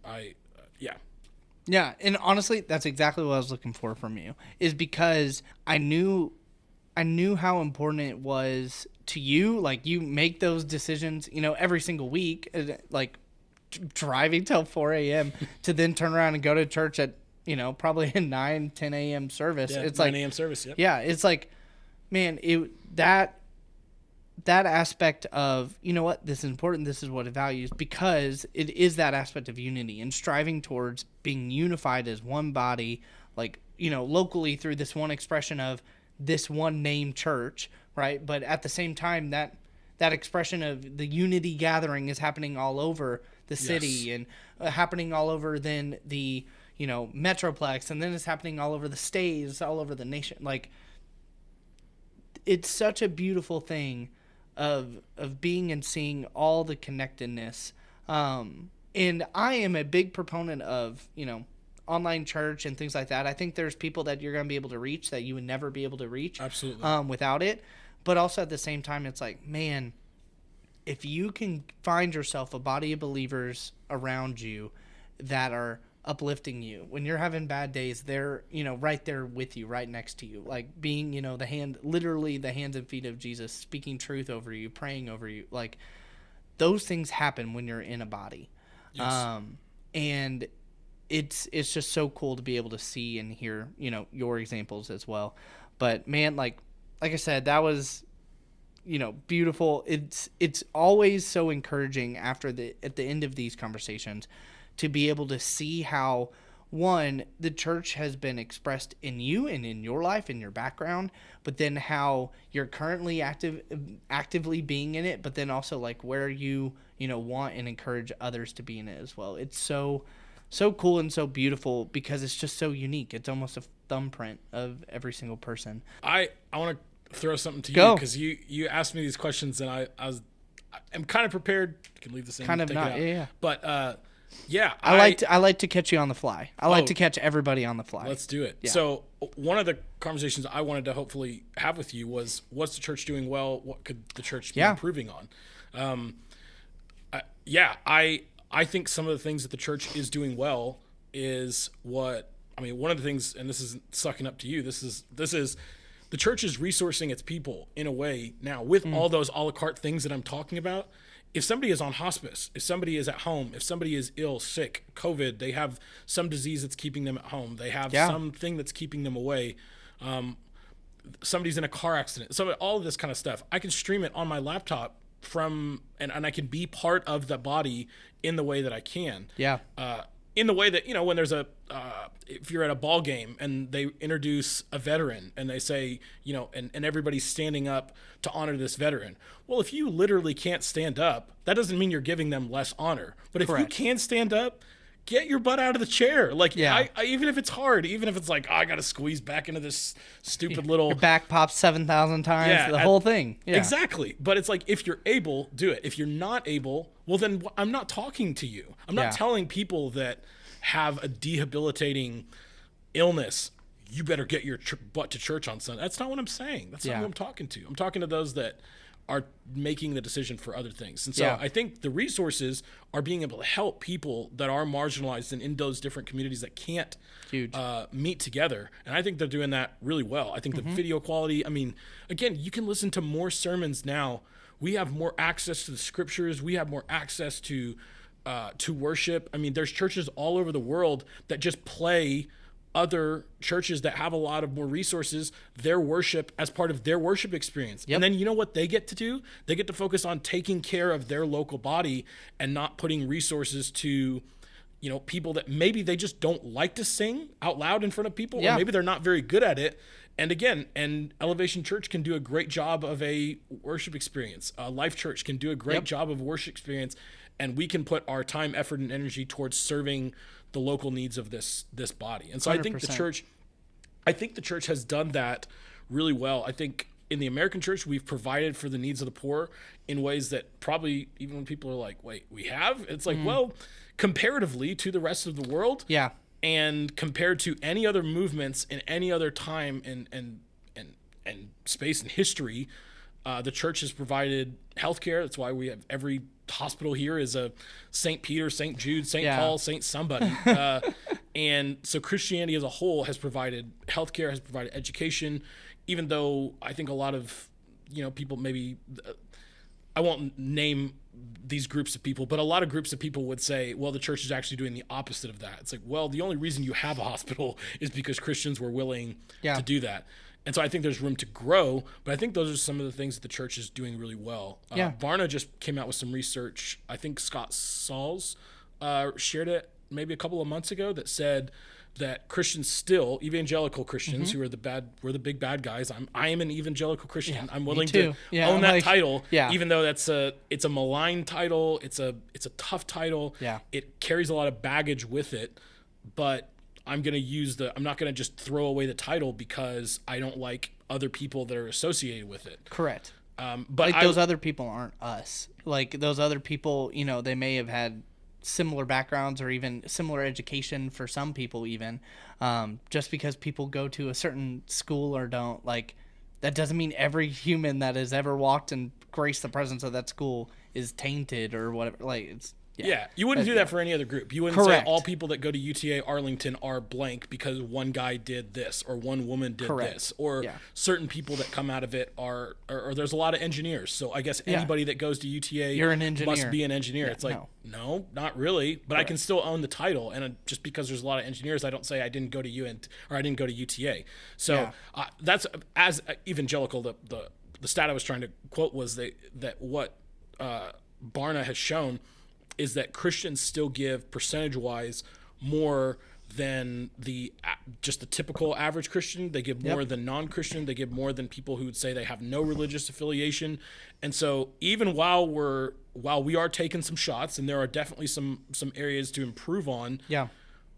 Yeah, and honestly, that's exactly what I was looking for from you, is because I knew how important it was to you. Like, you make those decisions, every single week, like driving till 4 a.m. to then turn around and go to church at, probably a 9, 10 a.m. service. Yeah, it's 9 like a.m. service, yep. Yeah, it's like, man, that that aspect of, you know what, this is important, this is what it values, because it is that aspect of unity and striving towards being unified as one body, like, you know, locally through this one expression of this one name church, right? But at the same time, that expression of the unity gathering is happening all over the city, and happening all over then the, you know, metroplex, and then it's happening all over the states, all over the nation. Like, it's such a beautiful thing of being and seeing all the connectedness. And I am a big proponent of, you know, online church and things like that. I think there's people that you're going to be able to reach that you would never be able to reach without it. But also at the same time, it's like, man, if you can find yourself a body of believers around you that are uplifting you when you're having bad days, they're, you know, right there with you, right next to you, like being, you know, literally the hands and feet of Jesus, speaking truth over you, praying over you. Like, those things happen when you're in a body. Yes. And it's just so cool to be able to see and hear, you know, your examples as well. But man, like I said, that was, you know, beautiful. It's always so encouraging at the end of these conversations to be able to see how, one, the church has been expressed in you and in your life, in your background, but then how you're currently actively being in it, but then also like where you know, want and encourage others to be in it as well. It's so cool and so beautiful because it's just so unique. It's almost a thumbprint of every single person. I want to throw something to you because you asked me these questions and I'm kind of prepared. You can leave this in. Kind of not, yeah. But yeah, I like to catch you on the fly. I like to catch everybody on the fly. Let's do it. Yeah. So one of the conversations I wanted to hopefully have with you was, what's the church doing well? What could the church be improving on? I think some of the things that the church is doing well is one of the things, and this isn't sucking up to you. This is the church is resourcing its people in a way now with all those a la carte things that I'm talking about. If somebody is on hospice, if somebody is at home, if somebody is ill, sick, COVID, they have some disease that's keeping them at home, they have something that's keeping them away, somebody's in a car accident, all of this kind of stuff, I can stream it on my laptop and I can be part of the body in the way that I can. Yeah. In the way that, you know, when there's if you're at a ball game and they introduce a veteran and they say, you know, and everybody's standing up to honor this veteran. Well, if you literally can't stand up, that doesn't mean you're giving them less honor. But if you can stand up, get your butt out of the chair. Like, I even if it's hard, even if it's like, I got to squeeze back into this stupid little... Your back pops 7,000 times, the whole thing. Yeah. Exactly. But it's like, if you're able, do it. If you're not able, well, then I'm not talking to you. I'm not telling people that have a debilitating illness, you better get your butt to church on Sunday. That's not what I'm saying. That's not who I'm talking to. I'm talking to those that are making the decision for other things. And so I think the resources are being able to help people that are marginalized and in those different communities that can't meet together. And I think they're doing that really well. I think the video quality, I mean, again, you can listen to more sermons now. We have more access to the scriptures. We have more access to worship. I mean, there's churches all over the world that just play other churches that have a lot of more resources, their worship as part of their worship experience. Yep. And then you know what they get to do? They get to focus on taking care of their local body and not putting resources to, you know, people that maybe they just don't like to sing out loud in front of people, or maybe they're not very good at it. And again, Elevation Church can do a great job of a worship experience. Life Church can do a great job of a worship experience. And we can put our time, effort, and energy towards serving the local needs of this body. And so 100%. I think the church has done that really well. I think in the American church, we've provided for the needs of the poor in ways that probably, even when people are like, wait, we have? It's like, well, comparatively to the rest of the world, and compared to any other movements in any other time and space in history, the church has provided healthcare. That's why we have every hospital here is a St. Peter, St. Jude, St. Paul, St. somebody. And so Christianity as a whole has provided healthcare, has provided education, even though I think a lot of, you know, people maybe, I won't name these groups of people, but a lot of groups of people would say, well, the church is actually doing the opposite of that. It's like, well, the only reason you have a hospital is because Christians were willing to do that. And so I think there's room to grow, but I think those are some of the things that the church is doing really well. Barna just came out with some research. I think Scott Sauls shared it maybe a couple of months ago that said that Christians still, evangelical Christians who are we're the big bad guys. I am an evangelical Christian. Yeah, I'm willing to own that title, yeah. even though it's a malign title. It's a tough title. Yeah. It carries a lot of baggage with it, but I'm going to I'm not going to just throw away the title because I don't like other people that are associated with it. Correct. But like those other people aren't us. Like those other people, they may have had similar backgrounds or even similar education for some people even. Just because people go to a certain school or don't, like, that doesn't mean every human that has ever walked and graced the presence of that school is tainted or whatever. Like, it's... Yeah, you wouldn't do that for any other group. You wouldn't Correct. say all people that go to UTA Arlington are blank because one guy did this or one woman did this, or certain people that come out of it are, or there's a lot of engineers. So I guess anybody that goes to UTA You're an engineer. must be an engineer. Yeah, it's like, no, not really. But I can still own the title. And just because there's a lot of engineers, I don't say I didn't go to I didn't go to UTA. So that's, as evangelical, the stat I was trying to quote was that what Barna has shown is that Christians still give percentage-wise more than just the typical average Christian. They give more than non-Christian. They give more than people who would say they have no religious affiliation. And so even while we are taking some shots, and there are definitely some areas to improve on,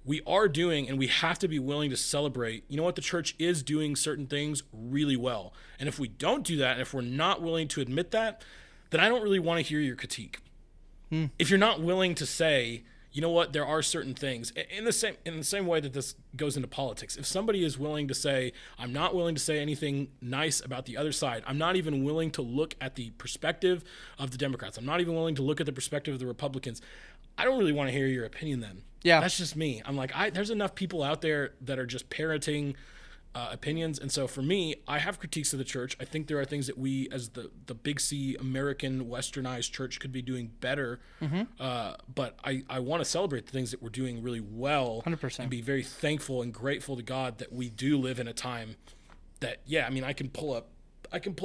we are doing, and we have to be willing to celebrate, the church is doing certain things really well. And if we don't do that, and if we're not willing to admit that, then I don't really want to hear your critique. If you're not willing to say, you know what, there are certain things in the same way that this goes into politics. If somebody is willing to say, I'm not willing to say anything nice about the other side, I'm not even willing to look at the perspective of the Democrats, I'm not even willing to look at the perspective of the Republicans, I don't really want to hear your opinion then. Yeah. That's just me. I'm like, there's enough people out there that are just parroting opinions. And so for me, I have critiques of the church. I think there are things that we, as the big C American westernized church, could be doing better. But I want to celebrate the things that we're doing really well 100%. And be very thankful and grateful to God that we do live in a time that, I can pull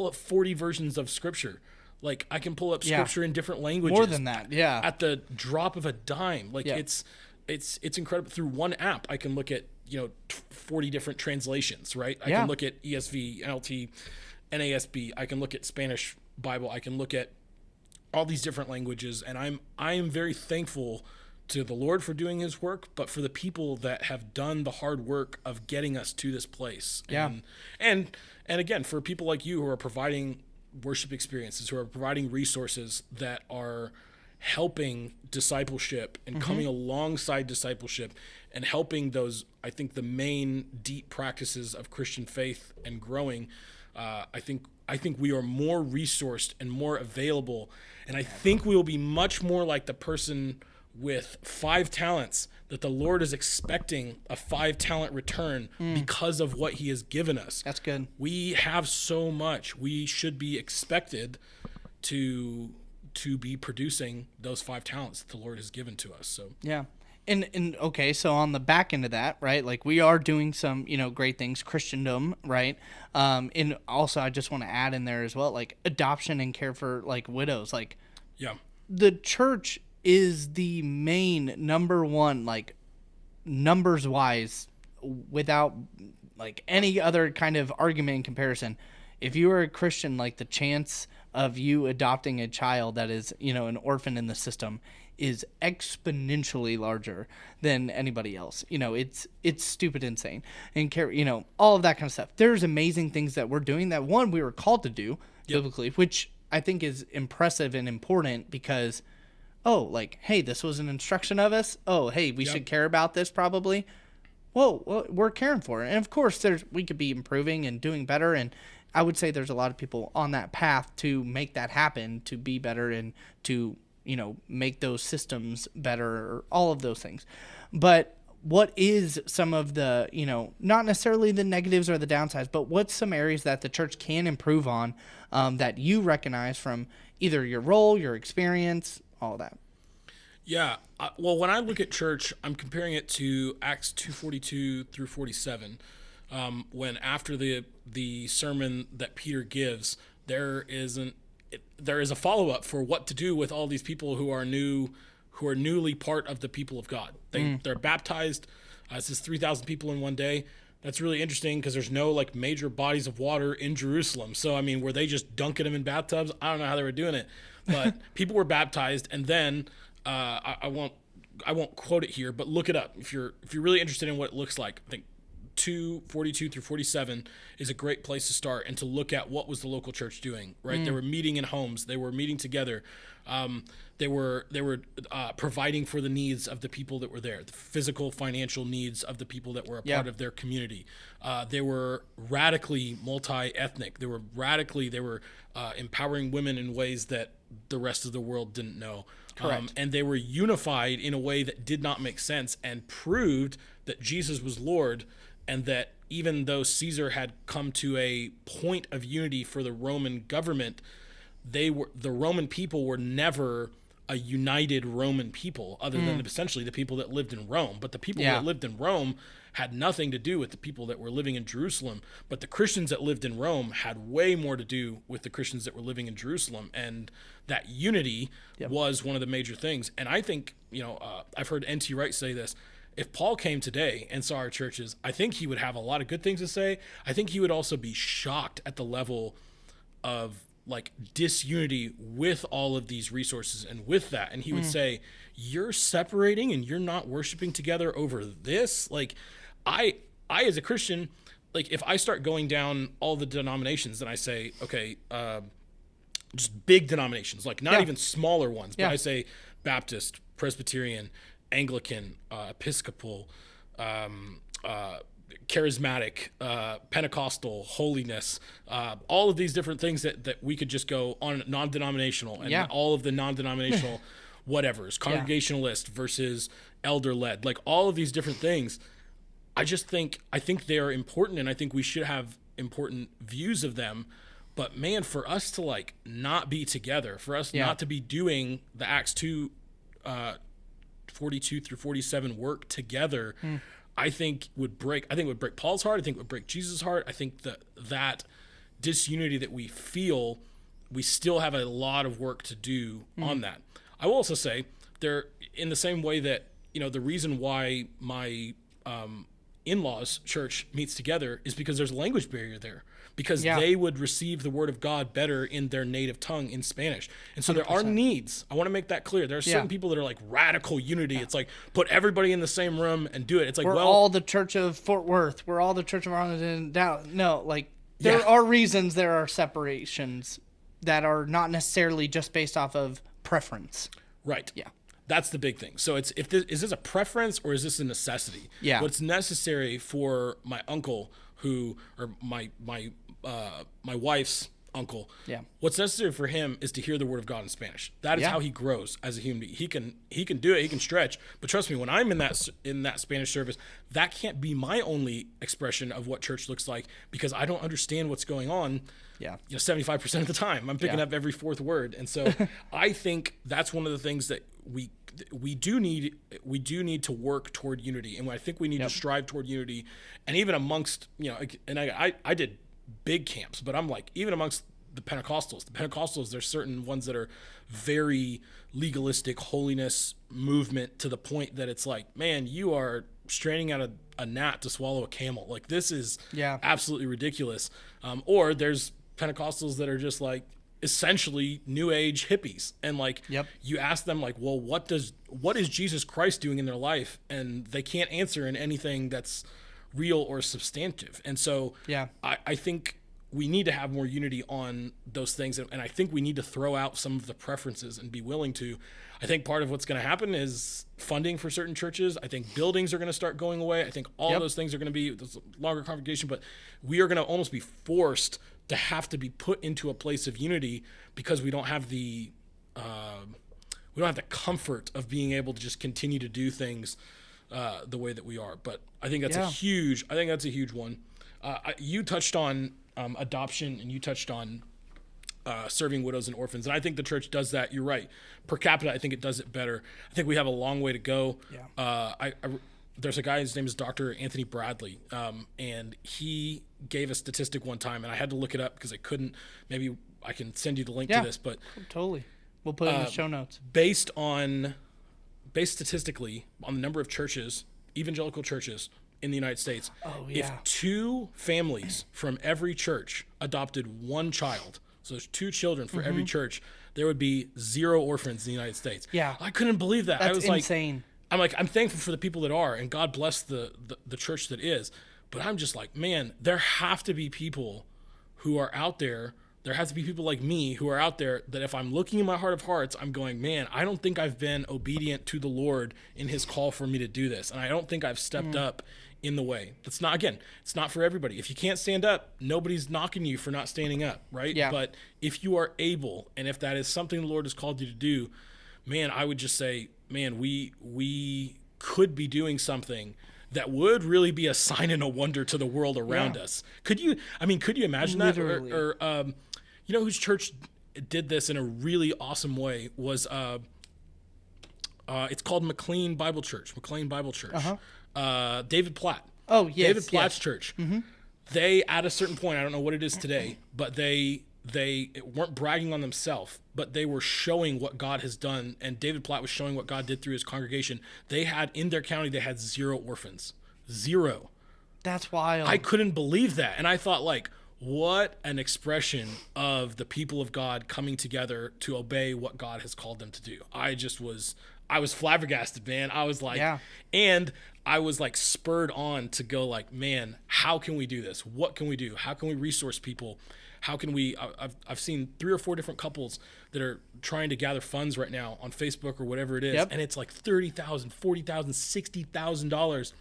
up 40 versions of scripture. Like, I can pull up scripture in different languages. More than that. Yeah. At the drop of a dime. Like it's incredible. Through one app, I can look at 40 different translations, right? I can look at ESV, NLT, NASB. I can look at Spanish Bible. I can look at all these different languages, and I am very thankful to the Lord for doing His work, but for the people that have done the hard work of getting us to this place. And again, for people like you who are providing worship experiences, who are providing resources that are helping discipleship and coming alongside discipleship and helping those, I think, the main deep practices of Christian faith and growing. I think we are more resourced and more available, and I think we will be much more like the person with 5 talents that the Lord is expecting a 5-talent return because of what He has given us. That's good. We have so much. We should be expected to be producing those 5 talents that the Lord has given to us. So And okay, so on the back end of that, right? Like, we are doing some, great things, Christendom, right? And also, I just want to add in there as well, like, adoption and care for, like, widows. Like, the church is the main number one, like, numbers wise, without like any other kind of argument in comparison. If you are a Christian, like, the chance of you adopting a child that is, an orphan in the system is exponentially larger than anybody else. It's stupid insane. And all of that kind of stuff. There's amazing things that we're doing that, one, we were called to do biblically, which I think is impressive and important because, hey, this was an instruction of us. Oh, hey, we should care about this probably. Well, we're caring for it. And of course we could be improving and doing better. And I would say there's a lot of people on that path to make that happen, to be better and to, make those systems better, or all of those things. But what is some of the, not necessarily the negatives or the downsides, but what's some areas that the church can improve on that you recognize from either your role, your experience, all that? Yeah. Well, when I look at church, I'm comparing it to Acts 2:42 through 47. when after the sermon that Peter gives, there is a follow-up for what to do with all these people who are newly part of the people of God. They're baptized. It says 3,000 people in one day. That's really interesting because there's no like major bodies of water in Jerusalem. So, I mean, were they just dunking them in bathtubs? I don't know how they were doing it, but people were baptized. And then I won't quote it here, but look it up. If you're really interested in what it looks like, I think 2:42 through 47 is a great place to start and to look at what was the local church doing, right? They were meeting in homes. They were meeting together. They were providing for the needs of the people that were there, the physical, financial needs of the people that were a part of their community. They were radically multi-ethnic. They were empowering women in ways that the rest of the world didn't know. Correct. And they were unified in a way that did not make sense and proved that Jesus was Lord, and that even though Caesar had come to a point of unity for the Roman government, the Roman people were never a united Roman people, other than essentially the people that lived in Rome. But the people that lived in Rome had nothing to do with the people that were living in Jerusalem. But the Christians that lived in Rome had way more to do with the Christians that were living in Jerusalem. And that unity was one of the major things. And I think, I've heard N.T. Wright say this. If Paul came today and saw our churches, I think he would have a lot of good things to say. I think he would also be shocked at the level of like disunity with all of these resources and with that. And he would say, you're separating and you're not worshiping together over this. Like I as a Christian, like if I start going down all the denominations and I say, okay, just big denominations, like not even smaller ones, but I say Baptist, Presbyterian, Anglican, Episcopal, charismatic, Pentecostal, holiness, all of these different things that we could just go on non-denominational and all of the non-denominational whatevers, congregationalist versus elder-led, like all of these different things. I think they are important, and I think we should have important views of them. But man, for us to like not be together, for us not to be doing the Acts 2, 42 through 47 work together, I think would break Paul's heart. I think it would break Jesus' heart. I think that disunity that we feel, we still have a lot of work to do on that. I will also say there, in the same way that, the reason why my in-laws church meets together is because there's a language barrier there, because they would receive the word of God better in their native tongue in Spanish. And so 100%. There are needs. I want to make that clear. There are certain people that are like radical unity. It's like put everybody in the same room and do it. It's like, we're all the Church of Fort Worth. We're all the Church of Arlington. No, like there are reasons there are separations that are not necessarily just based off of preference. Right. Yeah. That's the big thing. So is this a preference or is this a necessity? Yeah. What's necessary for my uncle or my wife's uncle. Yeah. What's necessary for him is to hear the word of God in Spanish. That is how he grows as a human being. He can do it. He can stretch. But trust me, when I'm in that Spanish service, that can't be my only expression of what church looks like, because I don't understand what's going on. Yeah. 75% of the time, I'm picking up every fourth word. And so I think that's one of the things that we do need to work toward unity, and I think we need to strive toward unity. And even amongst, and I did big camps, but I'm like, even amongst the Pentecostals, there's certain ones that are very legalistic holiness movement, to the point that it's like, man, you are straining out a gnat to swallow a camel. Like, this is absolutely ridiculous. Or there's Pentecostals that are just like essentially new age hippies, and like you ask them like, well, what is Jesus Christ doing in their life, and they can't answer in anything that's real or substantive. And so I think we need to have more unity on those things, and I think we need to throw out some of the preferences and be willing to. I think part of what's going to happen is funding for certain churches. I think buildings are going to start going away. I think all those things are going to be longer congregation, but we are going to almost be forced to have to be put into a place of unity, because we don't have the comfort of being able to just continue to do things the way that we are. But I think that's a huge one. You touched on adoption, and you touched on serving widows and orphans, and I think the church does that. You're right. Per capita, I think it does it better. I think we have a long way to go. there's a guy, his name is Dr. Anthony Bradley, and he gave a statistic one time, and I had to look it up because I couldn't. Maybe I can send you the link to this, but totally, we'll put it in the show notes. Based statistically on the number of churches, evangelical churches in the United States, if 2 families from every church adopted 1 child, so there's 2 children for every church, there would be 0 orphans in the United States. Yeah, I couldn't believe that. That's I was insane. I'm thankful for the people that are, and God bless the church that is. But I'm just like, man, there have to be people who are out there. There has to be people like me who are out there that if I'm looking in my heart of hearts, I'm going, man, I don't think I've been obedient to the Lord in his call for me to do this. And I don't think I've stepped up in the way. It's not for everybody. If you can't stand up, nobody's knocking you for not standing up, right? Yeah. But if you are able, and if that is something the Lord has called you to do, man, I would just say, man, we could be doing something that would really be a sign and a wonder to the world around us. Could you imagine Literally. that? Or you know whose church did this in a really awesome way was it's called McLean Bible Church. David Platt. Oh, yes. David Platt's church. Mm-hmm. They, at a certain point, I don't know what it is today, but they weren't bragging on themselves, but they were showing what God has done, and David Platt was showing what God did through his congregation. They had, in their county, they had 0 orphans. 0. That's wild. I couldn't believe that. And I thought, like, what an expression of the people of God coming together to obey what God has called them to do. I was flabbergasted, man. I was like, and I was like spurred on to go like, man, how can we do this? What can we do? How can we resource people? How can we, I've seen 3 or 4 different couples that are trying to gather funds right now on Facebook or whatever it is. And it's like $30,000, $40,000, $60,000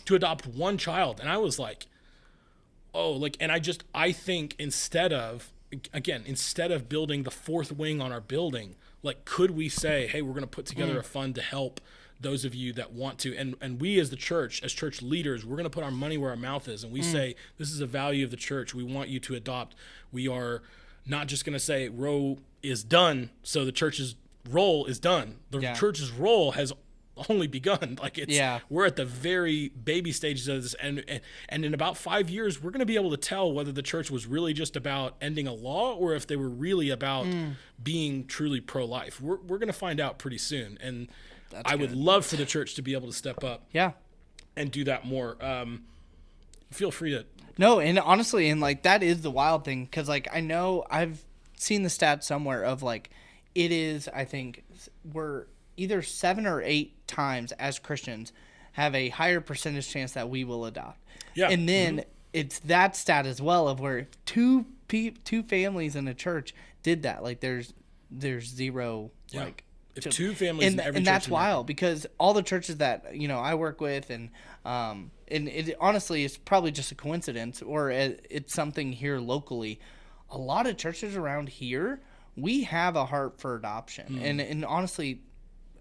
to adopt 1 child. And I was like, oh, like, and I think instead of building the 4th wing on our building, like, could we say, hey, we're going to put together a fund to help those of you that want to, and we as the church, as church leaders, we're going to put our money where our mouth is, and we say, this is a value of the church. We want you to adopt. We are not just going to say Roe is done, so the church's role is done. The church's role has only begun. Like, we're at the very baby stages of this, and in about 5 years, we're going to be able to tell whether the church was really just about ending a law or if they were really about being truly pro-life. We're going to find out pretty soon, and I would love for the church to be able to step up and do that more. Feel free to. No, and honestly, and like that is the wild thing, because like I know I've seen the stat somewhere of like it is, I think we're either 7 or 8 times as Christians have a higher percentage chance that we will adopt. Yeah. And then it's that stat as well of where two families in a church did that. Like there's 0 like. If 2 families in every church, and that's wild, because all the churches that I work with, and it honestly is probably just a coincidence, or it's something here locally. A lot of churches around here, we have a heart for adoption, and honestly,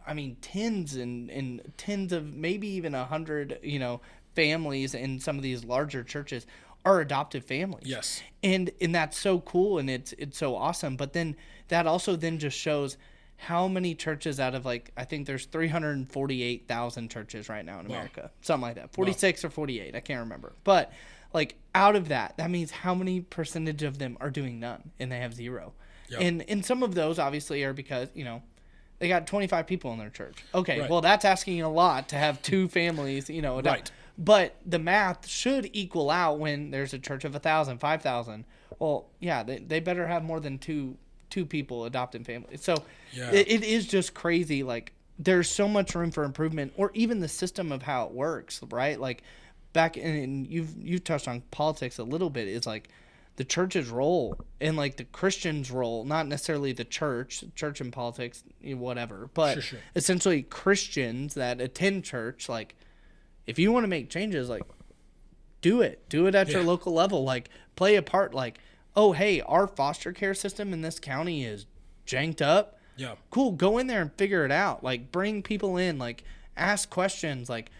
I mean tens and tens of maybe even 100 families in some of these larger churches are adoptive families. Yes, and that's so cool, and it's so awesome. But then that also then just shows how many churches out of, like, I think there's 348,000 churches right now in America. Something like that. 46 or 48. I can't remember. But, like, out of that means how many percentage of them are doing none and they have 0. Yep. And some of those obviously are because, they got 25 people in their church. Okay, well, that's asking a lot to have 2 families, adopt. Right. But the math should equal out when there's a church of 1,000, 5,000. Well, yeah, they better have more than two people adopting families. So it is just crazy. Like, there's so much room for improvement, or even the system of how it works, right? Like, back in, you've touched on politics a little bit, is like the church's role and like the Christian's role, not necessarily the church and politics, whatever, but essentially Christians that attend church. Like, if you want to make changes, like, do it at your local level, like, play a part. Like, oh, hey, our foster care system in this county is janked up. Yeah. Cool. Go in there and figure it out. Like, bring people in, like, ask questions, like,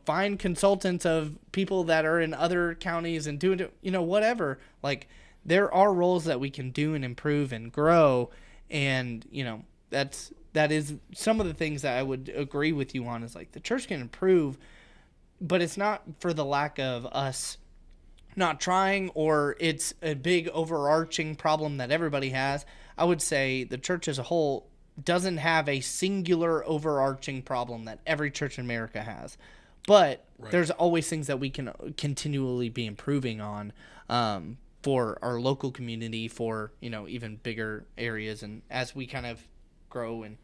find consultants of people that are in other counties and do it, whatever. Like, there are roles that we can do and improve and grow. And, that is some of the things that I would agree with you on, is like the church can improve, but it's not for the lack of us not trying, or it's a big overarching problem that everybody has. I would say the church as a whole doesn't have a singular overarching problem that every church in America has. But there's always things that we can continually be improving on, for our local community, for, even bigger areas. And as we kind of grow and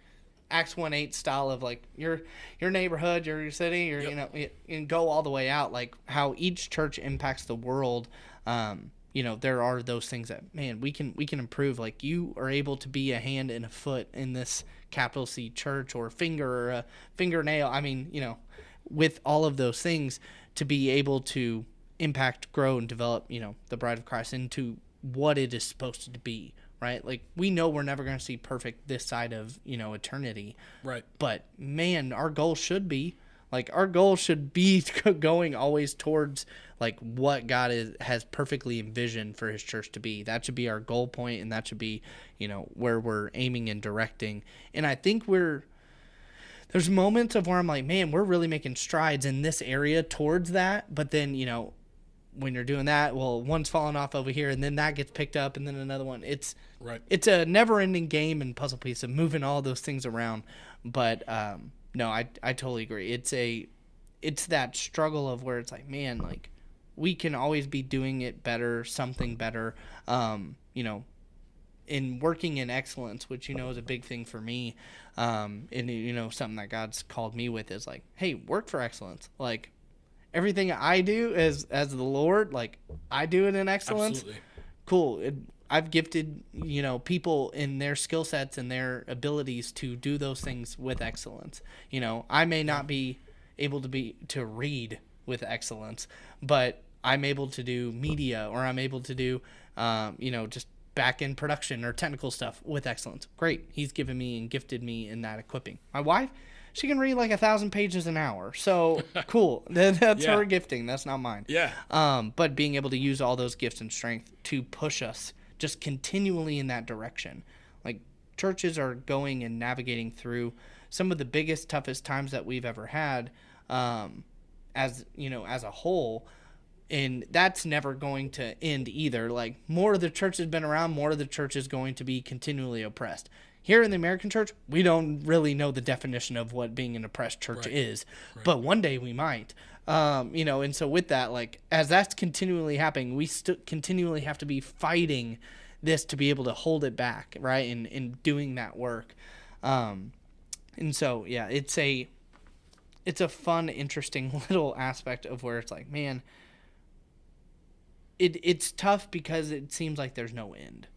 Acts 1:8 style of like your neighborhood, your city, your and go all the way out, like how each church impacts the world. There are those things that, man, we can improve. Like you are able to be a hand and a foot in this capital C church, or finger, or a fingernail. I mean, with all of those things, to be able to impact, grow, and develop, the bride of Christ into what it is supposed to be. Right? Like, we know we're never going to see perfect this side of, eternity. Right. But, man, our goal should be going always towards, like, what God has perfectly envisioned for his church to be. That should be our goal point, and that should be, where we're aiming and directing. And I think there's moments of where I'm like, man, we're really making strides in this area towards that. But then, when you're doing that, well, one's falling off over here, and then that gets picked up, and then another one. It's a never-ending game and puzzle piece of moving all those things around. But no, I totally agree. It's that struggle of where it's like, man, like we can always be doing it better, something better. In working in excellence, which is a big thing for me, and something that God's called me with is like, hey, work for excellence, like. Everything I do as the Lord, like I do it in excellence. Absolutely. Cool. I've gifted, people in their skill sets and their abilities to do those things with excellence. I may not be able to read with excellence, but I'm able to do media, or I'm able to do, just back end production or technical stuff with excellence. Great. He's given me and gifted me in that equipping. My wife, she can read like 1,000 pages an hour. So cool. That's her gifting. That's not mine. Yeah. But being able to use all those gifts and strength to push us just continually in that direction. Like churches are going and navigating through some of the biggest, toughest times that we've ever had, as a whole. And that's never going to end either. Like more of the church has been around, more of the church is going to be continually oppressed. Here in the American church, we don't really know the definition of what being an oppressed church is, but one day we might, and so with that, like, as that's continually happening, we continually have to be fighting this to be able to hold it back, right, and doing that work. And so, yeah, it's a fun, interesting little aspect of where it's like, man, it's tough because it seems like there's no end.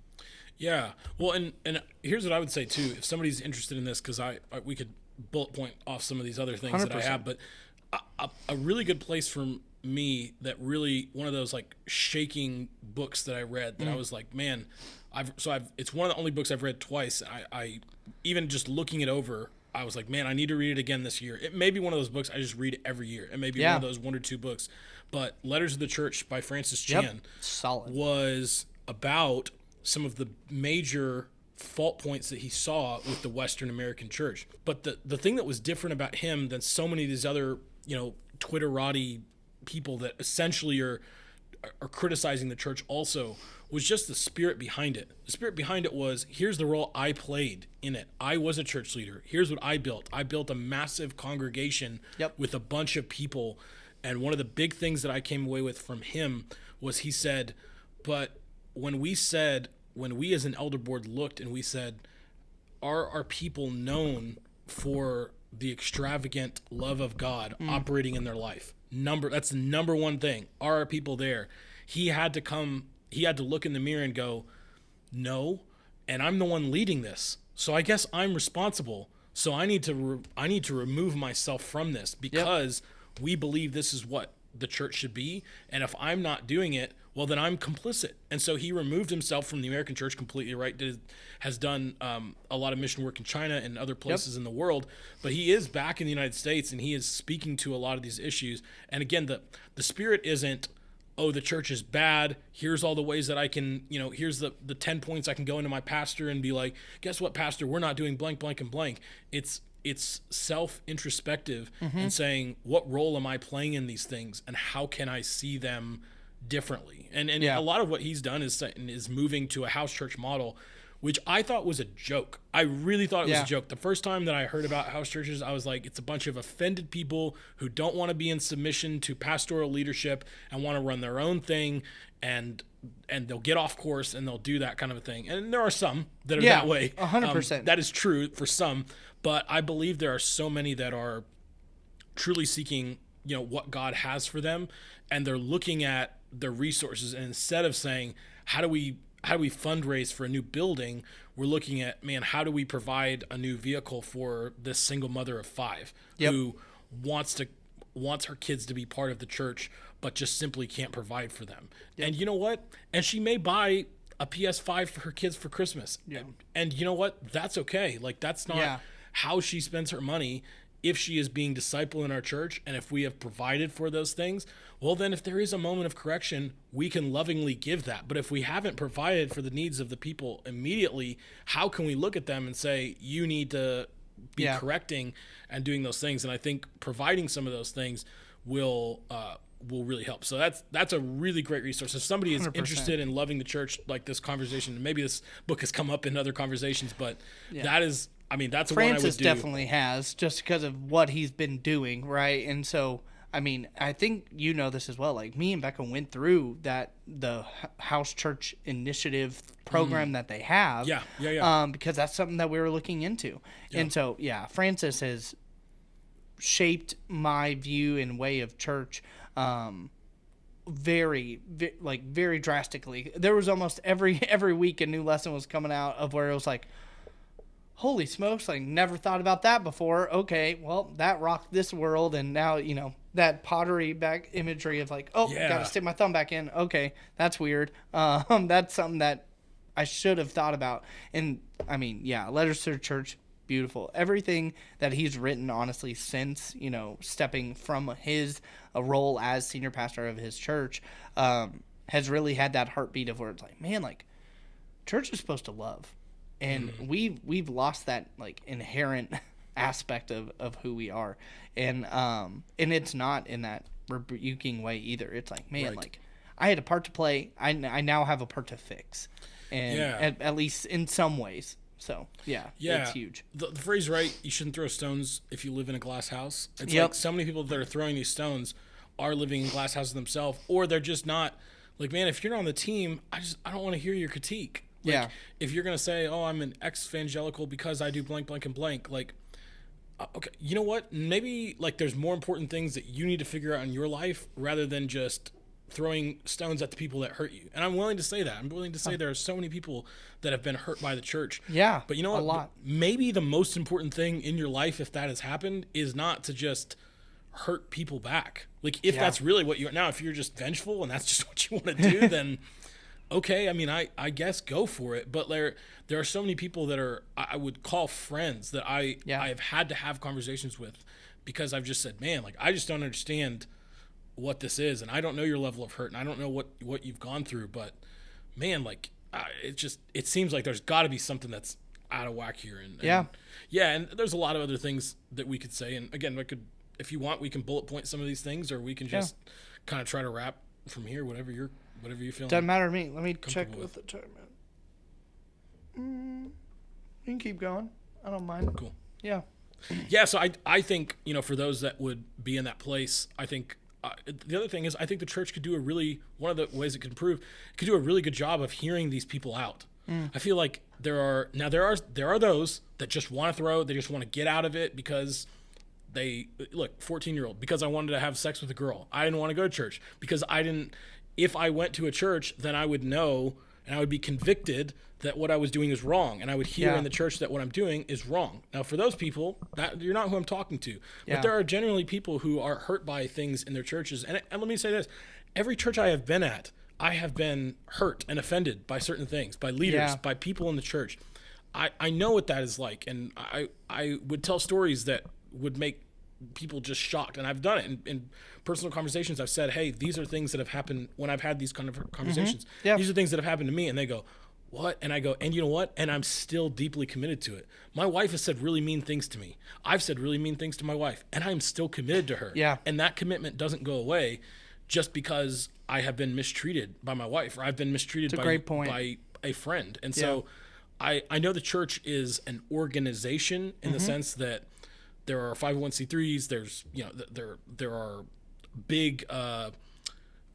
Yeah. Well, and here's what I would say too. If somebody's interested in this, because we could bullet point off some of these other things 100%. That I have, but a really good place for me that really one of those like shaking books that I read that I was like, man, it's one of the only books I've read twice. I even just looking it over, I was like, man, I need to read it again this year. It may be one of those books I just read every year. It may be one of those 1 or 2 books, but Letters of the Church by Francis Chan solid was about some of the major fault points that he saw with the Western American church. But the thing that was different about him than so many of these other, Twitterati people that essentially are criticizing the church also was just the spirit behind it. The spirit behind it was, here's the role I played in it. I was a church leader. Here's what I built. I built a massive congregation with a bunch of people. And one of the big things that I came away with from him was he said, but when we as an elder board looked and we said, are our people known for the extravagant love of God operating in their life? That's the number one thing. Are our people there? He had to look in the mirror and go, no, and I'm the one leading this. So I guess I'm responsible. So I need to remove myself from this because we believe this is what the church should be. And if I'm not doing it, well, then I'm complicit. And so he removed himself from the American church completely, right? Has done a lot of mission work in China and other places in the world. But he is back in the United States, and he is speaking to a lot of these issues. And again, the spirit isn't, oh, the church is bad. Here's all the ways that I can, here's the 10 points I can go into my pastor and be like, guess what, pastor? We're not doing blank, blank, and blank. It's it's self-introspective and saying, what role am I playing in these things, and how can I see them differently? And a lot of what he's done is moving to a house church model, which I thought was a joke. I really thought it was a joke. The first time that I heard about house churches, I was like, it's a bunch of offended people who don't want to be in submission to pastoral leadership and want to run their own thing, and they'll get off course and they'll do that kind of a thing. And there are some that are that way. 100%. That is true for some, but I believe there are so many that are truly seeking, what God has for them, and they're looking at their resources, and instead of saying, how do we fundraise for a new building, we're looking at, how do we provide a new vehicle for this single mother of 5 who wants her kids to be part of the church, but just simply can't provide for them. And you know what? And she may buy a PS5 for her kids for Christmas. And you know what? That's okay. Like, that's not how she spends her money. If she is being discipled in our church, and if we have provided for those things, well, then if there is a moment of correction, we can lovingly give that. But if we haven't provided for the needs of the people immediately, how can we look at them and say, you need to be correcting and doing those things? And I think providing some of those things will really help. So that's a really great resource. If somebody is 100%. Interested in loving the church, like this conversation, and maybe this book has come up in other conversations, but that is, that's one I would do. Francis definitely has, just because of what he's been doing, right? And so, I think you know this as well. Like, me and Becca went through the house church initiative program that they have. Because that's something that we were looking into. And so, Francis has shaped my view and way of church very drastically. There was almost every week a new lesson was coming out of where it was like, holy smokes, like, never thought about that before. Okay, well, that rocked this world, and now, that pottery back imagery of like, gotta stick my thumb back in. Okay, that's weird. That's something that I should have thought about. And, Letters to the Church, beautiful. Everything that he's written, honestly, since, stepping from his role as senior pastor of his church, has really had that heartbeat of where it's like, man, like, church is supposed to love. And we've lost that, like, inherent aspect of who we are, and it's not in that rebuking way either. It's like, man, like, I had a part to play. I now have a part to fix, and at least in some ways. So it's huge. The phrase, right? You shouldn't throw stones if you live in a glass house. It's like so many people that are throwing these stones are living in glass houses themselves, or they're just not. Like, man, if you're on the team, I don't want to hear your critique. Like, if you're going to say, oh, I'm an ex-evangelical because I do blank, blank, and blank, like, okay, you know what? Maybe, like, there's more important things that you need to figure out in your life rather than just throwing stones at the people that hurt you. And I'm willing to say that. I'm willing to say there are so many people that have been hurt by the church. Yeah, but you know what? A lot. Maybe the most important thing in your life, if that has happened, is not to just hurt people back. Like, if that's really what you're... Now, if you're just vengeful and that's just what you want to do, then... Okay, I guess go for it. But there are so many people that are, I would call friends that I have had to have conversations with, because I've just said, man, like, I just don't understand what this is, and I don't know your level of hurt, and I don't know what you've gone through, but man, like, it seems like there's got to be something that's out of whack here. And there's a lot of other things that we could say. And again, if you want, we can bullet point some of these things, or we can just kind of try to wrap from here, whatever you're feeling. Doesn't matter to me. Let me check with the time. You can keep going. I don't mind. Cool. Yeah. Yeah. So I think, for those that would be in that place, I think the other thing is, I think the church could do one of the ways it could improve, it could do a really good job of hearing these people out. I feel like there are those that just want to throw, they just want to get out of it because they, look, 14-year-old, because I wanted to have sex with a girl. I didn't want to go to church because if I went to a church, then I would know, and I would be convicted that what I was doing is wrong, and I would hear in the church that what I'm doing is wrong. Now, for those people, that you're not who I'm talking to, but there are generally people who are hurt by things in their churches. And let me say this: every church I have been at, I have been hurt and offended by certain things, by leaders, by people in the church. I know what that is like, and I would tell stories that would make people just shocked, and I've done it in personal conversations. I've said, hey, these are things that have happened when I've had these kind of conversations. These are things that have happened to me, and they go, what? And I go, and you know what? And I'm still deeply committed to it. My wife has said really mean things to me. I've said really mean things to my wife, and I'm still committed to her. Yeah. And that commitment doesn't go away just because I have been mistreated by my wife, or I've been mistreated by a friend. And so I know the church is an organization in the sense that there are 501c3s. There's, there are big,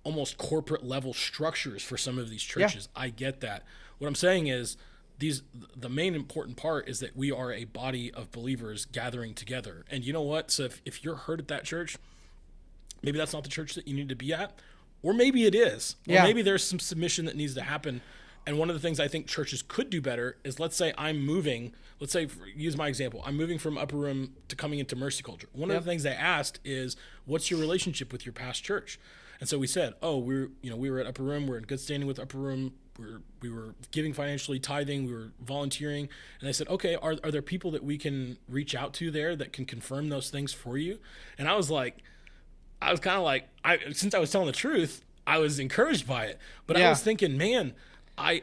almost corporate level structures for some of these churches. I get that. What I'm saying is the main important part is that we are a body of believers gathering together. And you know what? So if you're hurt at that church, maybe that's not the church that you need to be at, or maybe it is. Or maybe there's some submission that needs to happen. And one of the things I think churches could do better is, let's say I'm moving, use my example, I'm moving from Upper Room to coming into Mercy Culture. One of the things they asked is, what's your relationship with your past church? And so we said, we were at Upper Room, we're in good standing with Upper Room, we were giving financially, tithing, we were volunteering. And they said, okay, are there people that we can reach out to there that can confirm those things for you? And I was kind of like, since I was telling the truth, I was encouraged by it. But I was thinking, man, I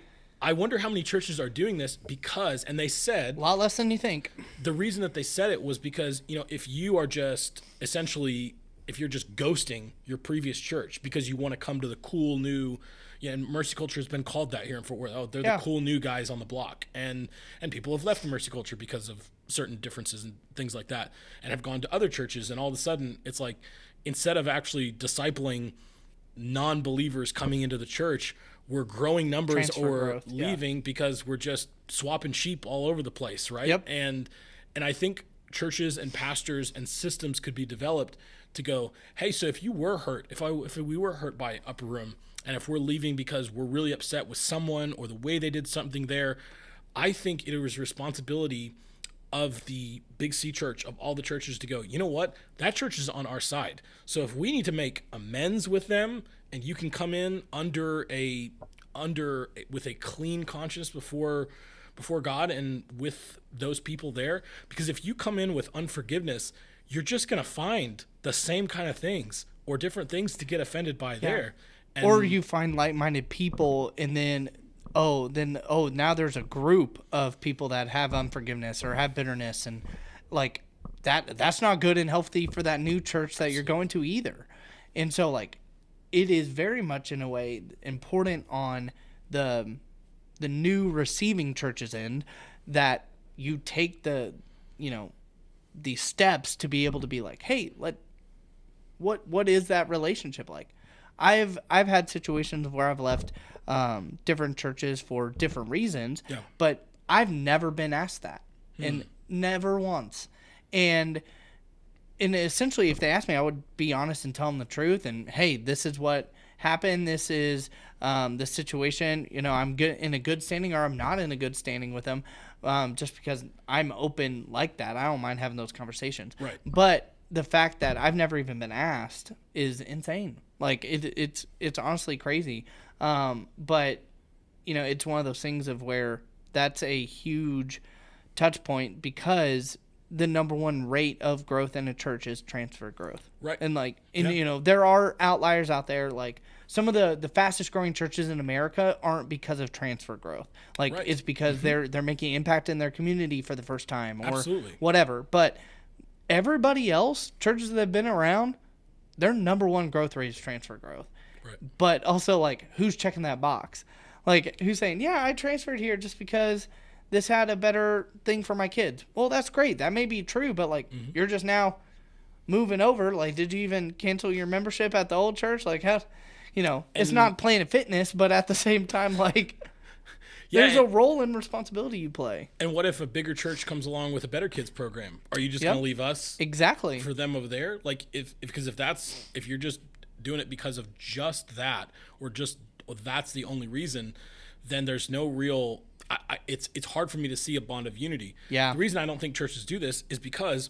wonder how many churches are doing this because, and they said, a lot less than you think. The reason that they said it was because, if you are just essentially, if you're just ghosting your previous church because you want to come to the cool new, and Mercy Culture has been called that here in Fort Worth. Oh, they're the cool new guys on the block. And people have left the Mercy Culture because of certain differences and things like that, and have gone to other churches. And all of a sudden it's like, instead of actually discipling non-believers coming into the church, we're growing numbers leaving because we're just swapping sheep all over the place, right? Yep. And I think churches and pastors and systems could be developed to go, hey, so if you were hurt, if we were hurt by Upper Room, and if we're leaving because we're really upset with someone or the way they did something there, I think it was responsibility of the Big C Church, of all the churches, to go, you know what? That church is on our side. So if we need to make amends with them, and you can come in with a clean conscience before God and with those people there, because if you come in with unforgiveness, you're just going to find the same kind of things or different things to get offended by there. And or you find like-minded people, and then now there's a group of people that have unforgiveness or have bitterness, and like that's not good and healthy for that new church that you're going to either. And so like it is very much in a way important on the new receiving church's end that you take the steps to be able to be like, hey, what is that relationship like? I've had situations where I've left different churches for different reasons, but I've never been asked that, and never once. And essentially, if they asked me, I would be honest and tell them the truth. And hey, this is what happened. This is the situation. I'm good in a good standing, or I'm not in a good standing with them, just because I'm open like that. I don't mind having those conversations. Right. But the fact that I've never even been asked is insane. Like it's honestly crazy. But it's one of those things of where that's a huge touch point, because the number one rate of growth in a church is transfer growth. Right. And there are outliers out there. Like some of the fastest growing churches in America aren't because of transfer growth. Like it's because they're making impact in their community for the first time or whatever. But everybody else, churches that have been around, their number one growth rate is transfer growth. Right. But also, like, who's checking that box? Like, who's saying, yeah, I transferred here just because this had a better thing for my kids. Well, that's great. That may be true, but, like, you're just now moving over. Like, did you even cancel your membership at the old church? Like, how, it's not Planet Fitness, but at the same time, like, there's a role and responsibility you play. And what if a bigger church comes along with a Better Kids program? Are you just going to leave us for them over there? Like, if you're just doing it because of just that, or just that's the only reason, then there's no real. It's hard for me to see a bond of unity. Yeah. The reason I don't think churches do this is because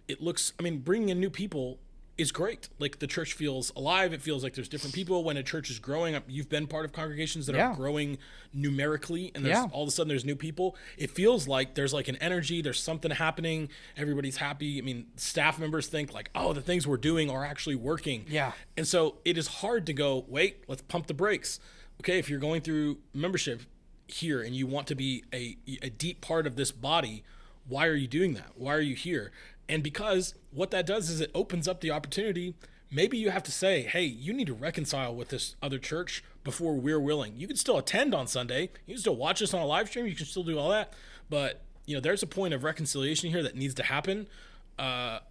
it looks. I mean, bringing in new people is great. Like, the church feels alive. It feels like there's different people. When a church is growing up, you've been part of congregations that are growing numerically, and all of a sudden there's new people. It feels like there's like an energy, there's something happening. Everybody's happy. I mean, staff members think like, oh, the things we're doing are actually working. Yeah. And so it is hard to go, wait, let's pump the brakes. Okay, if you're going through membership, here and you want to be a deep part of this body, why are you doing that? Why are you here? And because what that does is it opens up the opportunity. Maybe you have to say, hey, you need to reconcile with this other church before we're willing. You can still attend on Sunday. You can still watch us on a live stream. You can still do all that. But, there's a point of reconciliation here that needs to happen.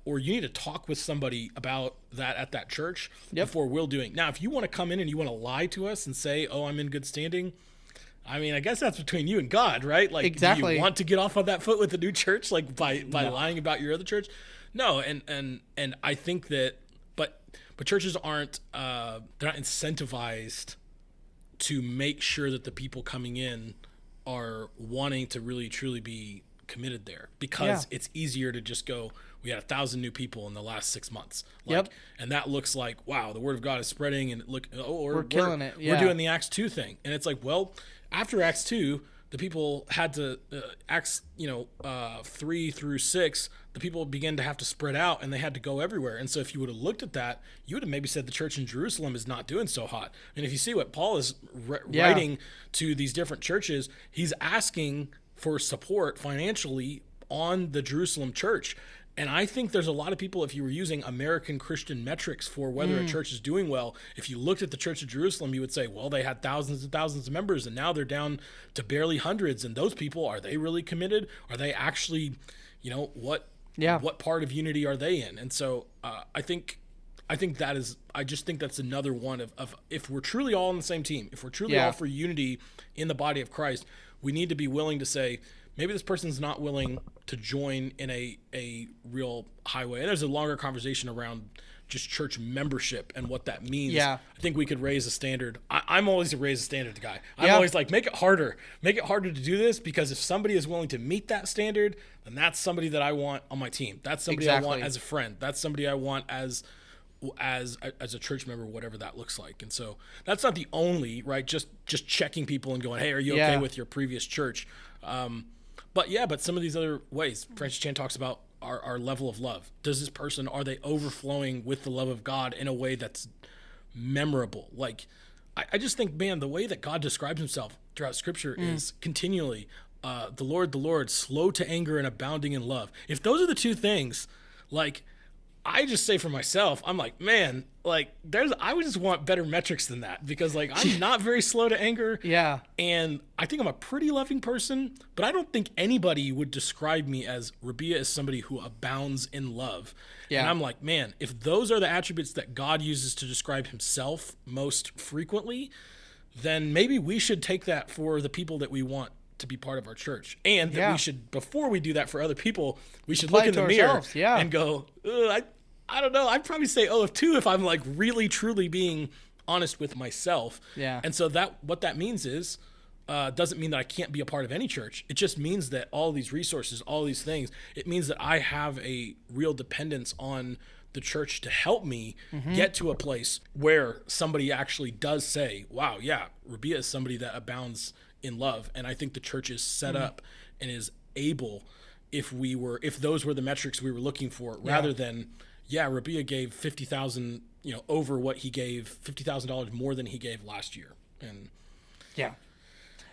Or you need to talk with somebody about that at that church before we're doing. Now, if you want to come in and you want to lie to us and say, oh, I'm in good standing, I mean, I guess that's between you and God, right? Like, exactly. Do you want to get off on that foot with the new church, like by lying about your other church? No, and I think that, but churches aren't they're not incentivized to make sure that the people coming in are wanting to really truly be committed there, because it's easier to just go, we had 1,000 new people in the last 6 months. And that looks like, wow, the word of God is spreading, and we're killing it. Yeah. We're doing the Acts 2 thing. And it's like, well, after Acts 2, the people had to, Acts 3 through 6, the people began to have to spread out and they had to go everywhere. And so if you would have looked at that, you would have maybe said the church in Jerusalem is not doing so hot. And if you see what Paul is writing to these different churches, he's asking for support financially on the Jerusalem church. And I think there's a lot of people, if you were using American Christian metrics for whether a church is doing well, if you looked at the Church of Jerusalem, you would say, well, they had thousands and thousands of members, and now they're down to barely hundreds. And those people, are they really committed? Are they actually, what part of unity are they in? And so I just think that's another one of if we're truly all on the same team, if we're truly all for unity in the body of Christ, we need to be willing to say, maybe this person's not willing to join in a real highway. And there's a longer conversation around just church membership and what that means. Yeah. I think we could raise a standard. I'm always a raise a standard guy. I'm always like, make it harder to do this, because if somebody is willing to meet that standard, then that's somebody that I want on my team. That's somebody I want as a friend. That's somebody I want as a church member, whatever that looks like. And so that's not the only, right? Just checking people and going, hey, are you okay with your previous church? But some of these other ways, Francis Chan talks about our level of love. Does this person, are they overflowing with the love of God in a way that's memorable? Like, I just think, man, the way that God describes himself throughout Scripture is continually, the Lord, slow to anger and abounding in love. If those are the two things, like, I just say for myself, I'm like, man, like I would just want better metrics than that, because like I'm not very slow to anger. Yeah. And I think I'm a pretty loving person, but I don't think anybody would describe me as Rabih as somebody who abounds in love. Yeah. And I'm like, man, if those are the attributes that God uses to describe himself most frequently, then maybe we should take that for the people that we want to be part of our church. And that we should, before we do that for other people, we should look in the mirror and go, I don't know. I'd probably say, if I'm like really truly being honest with myself. Yeah. And so what that means is, doesn't mean that I can't be a part of any church. It just means that all these resources, all these things, it means that I have a real dependence on the church to help me get to a place where somebody actually does say, wow, yeah, Rabih is somebody that abounds in love. And I think the church is set up and is able, if those were the metrics we were looking for, rather than, Rabih gave 50,000, over what he gave, $50,000 more than he gave last year. And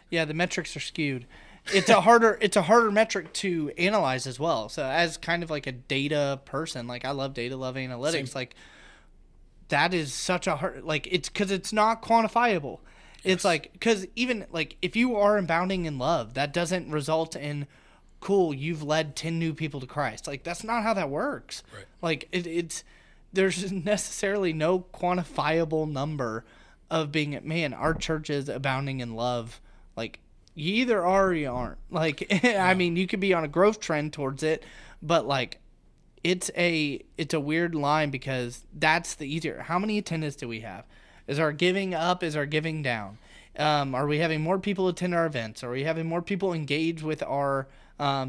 the metrics are skewed. It's a harder metric to analyze as well. So as kind of like a data person, like I love data, love analytics, like that is such a hard, like it's because it's not quantifiable. It's like, because even like if you are abounding in love, that doesn't result in, cool, you've led 10 new people to Christ. Like that's not how that works. Right. Like it's there's necessarily no quantifiable number of being, man, our church is abounding in love. Like you either are or you aren't. Like I mean, you could be on a growth trend towards it, but like it's a weird line, because that's the easier. How many attendees do we have? Is our giving up? Is our giving down? Are we having more people attend our events? Are we having more people engage with our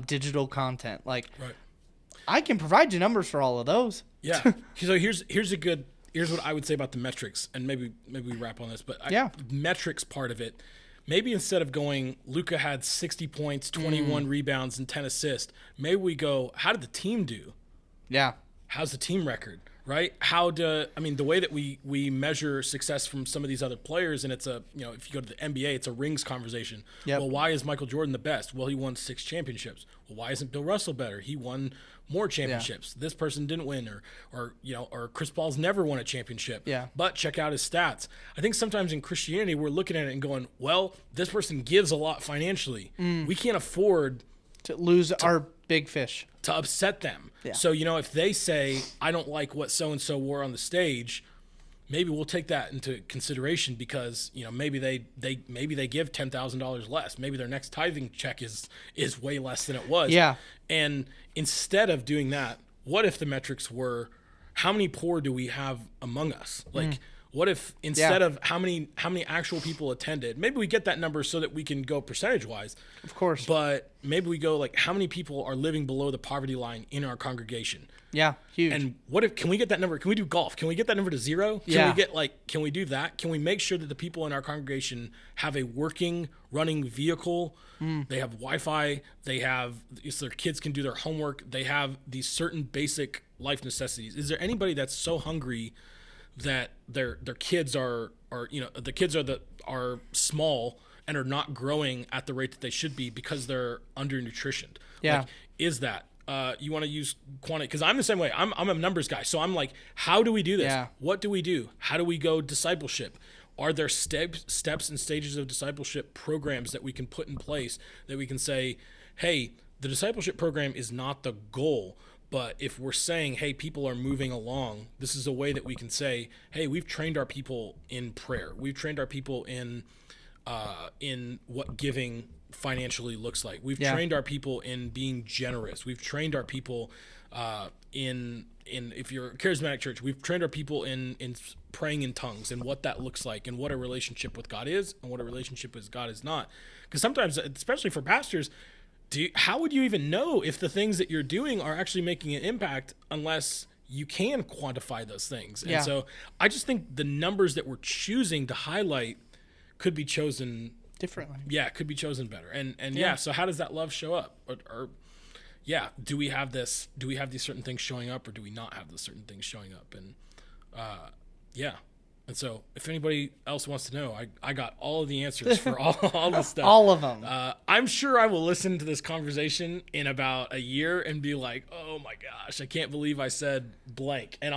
digital content? Like, I can provide you numbers for all of those. Yeah. So here's what I would say about the metrics, and maybe we wrap on this. But metrics part of it, maybe instead of going, Luka had 60 points, 21 rebounds, and 10 assists, maybe we go, how did the team do? Yeah. How's the team record? right? The way that we measure success from some of these other players, and it's if you go to the NBA, it's a rings conversation. Yep. Well, why is Michael Jordan the best? Well, he won 6 championships. Well, why isn't Bill Russell better? He won more championships. This person didn't win, or Chris Paul's never won a championship. Yeah. But check out his stats. I think sometimes in Christianity, we're looking at it and going, well, this person gives a lot financially. We can't afford to lose our big fish, to upset them. Yeah. So, if they say, I don't like what so-and-so wore on the stage, maybe we'll take that into consideration because, maybe they give $10,000 less. Maybe their next tithing check is way less than it was. Yeah. And instead of doing that, what if the metrics were, how many poor do we have among us? Like, what if instead of how many actual people attended, maybe we get that number so that we can go percentage wise. Of course. But maybe we go like how many people are living below the poverty line in our congregation? Yeah, huge. And what if can we get that number? Can we do golf? Can we get that number to 0? Can we do that? Can we make sure that the people in our congregation have a working, running vehicle? They have Wi-Fi. So their kids can do their homework. They have these certain basic life necessities. Is there anybody that's so hungry that their kids are small and are not growing at the rate that they should be because they're undernutritioned? Yeah. Like, is that you want to use quantity? Because I'm the same way. I'm a numbers guy. So I'm like, how do we do this? Yeah. What do we do? How do we go discipleship? Are there steps and stages of discipleship programs that we can put in place that we can say, hey, the discipleship program is not the goal, but if we're saying, hey, people are moving along, this is a way that we can say, hey, we've trained our people in prayer. We've trained our people in what giving financially looks like. We've trained our people in being generous. We've trained our people in if you're a charismatic church, we've trained our people in praying in tongues and what that looks like and what a relationship with God is and what a relationship with God is not. Because sometimes, especially for pastors, how would you even know if the things that you're doing are actually making an impact unless you can quantify those things? And so I just think the numbers that we're choosing to highlight could be chosen differently. Yeah, could be chosen better. And so how does that love show up? Or do we have this? Do we have these certain things showing up, or do we not have those certain things showing up? And And so if anybody else wants to know, I got all of the answers for all the stuff. All of them. I'm sure I will listen to this conversation in about a year and be like, oh my gosh, I can't believe I said blank. And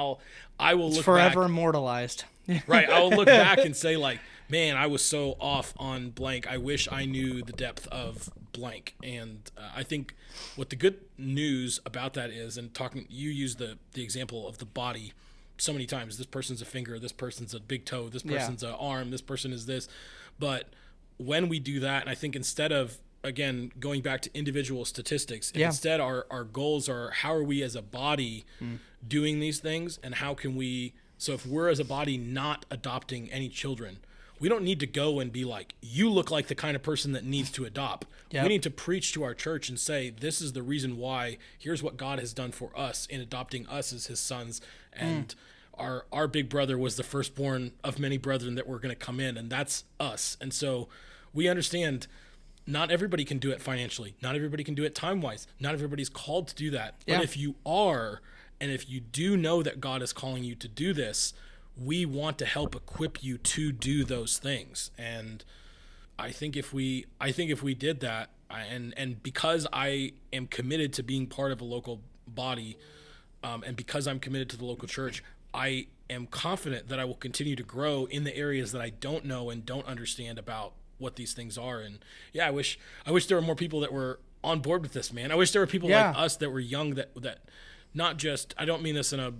I will look forever back, immortalized. Right. I will look back and say like, man, I was so off on blank. I wish I knew the depth of blank. And I think what the good news about that is, and you use the example of the body so many times. This person's a finger, this person's a big toe, this person's an arm, this person is this. But when we do that, and I think instead of, again, going back to individual statistics, instead our goals are how are we as a body doing these things, and how can we, so if we're as a body not adopting any children, we don't need to go and be like, you look like the kind of person that needs to adopt. Yep. We need to preach to our church and say, this is the reason why, here's what God has done for us in adopting us as his sons. And our big brother was the firstborn of many brethren that were going to come in, and that's us. And so we understand not everybody can do it financially. Not everybody can do it time-wise. Not everybody's called to do that. Yeah. But if you are, and if you do know that God is calling you to do this, we want to help equip you to do those things. And I think if we did that, and because I am committed to being part of a local body, and because I'm committed to the local church, I am confident that I will continue to grow in the areas that I don't know and don't understand about what these things are. And yeah, I wish there were more people that were on board with this, man. I wish there were people like us that were young, that not just, I don't mean this in a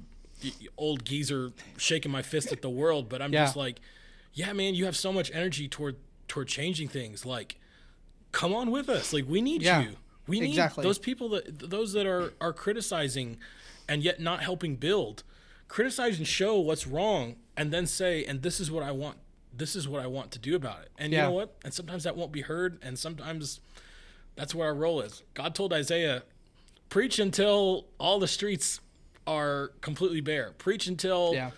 old geezer shaking my fist at the world, but I'm just like, yeah, man, you have so much energy toward changing things. Like, come on with us. Like, we need you. We need those people those that are criticizing and yet not helping build. Criticize and show what's wrong, and then say, and this is what I want. This is what I want to do about it. And you know what? And sometimes that won't be heard, and sometimes that's where our role is. God told Isaiah, preach until all the streets are completely bare. Preach until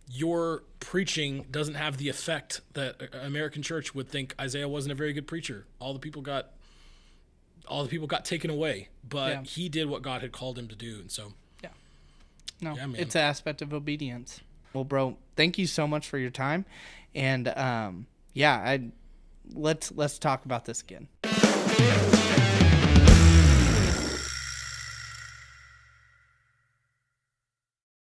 your preaching doesn't have the effect that American church would think Isaiah wasn't a very good preacher. All the people got taken away, but he did what God had called him to do. And so No, Yeah, man. it's an aspect of obedience. Well, bro, thank you so much for your time. And let's talk about this again.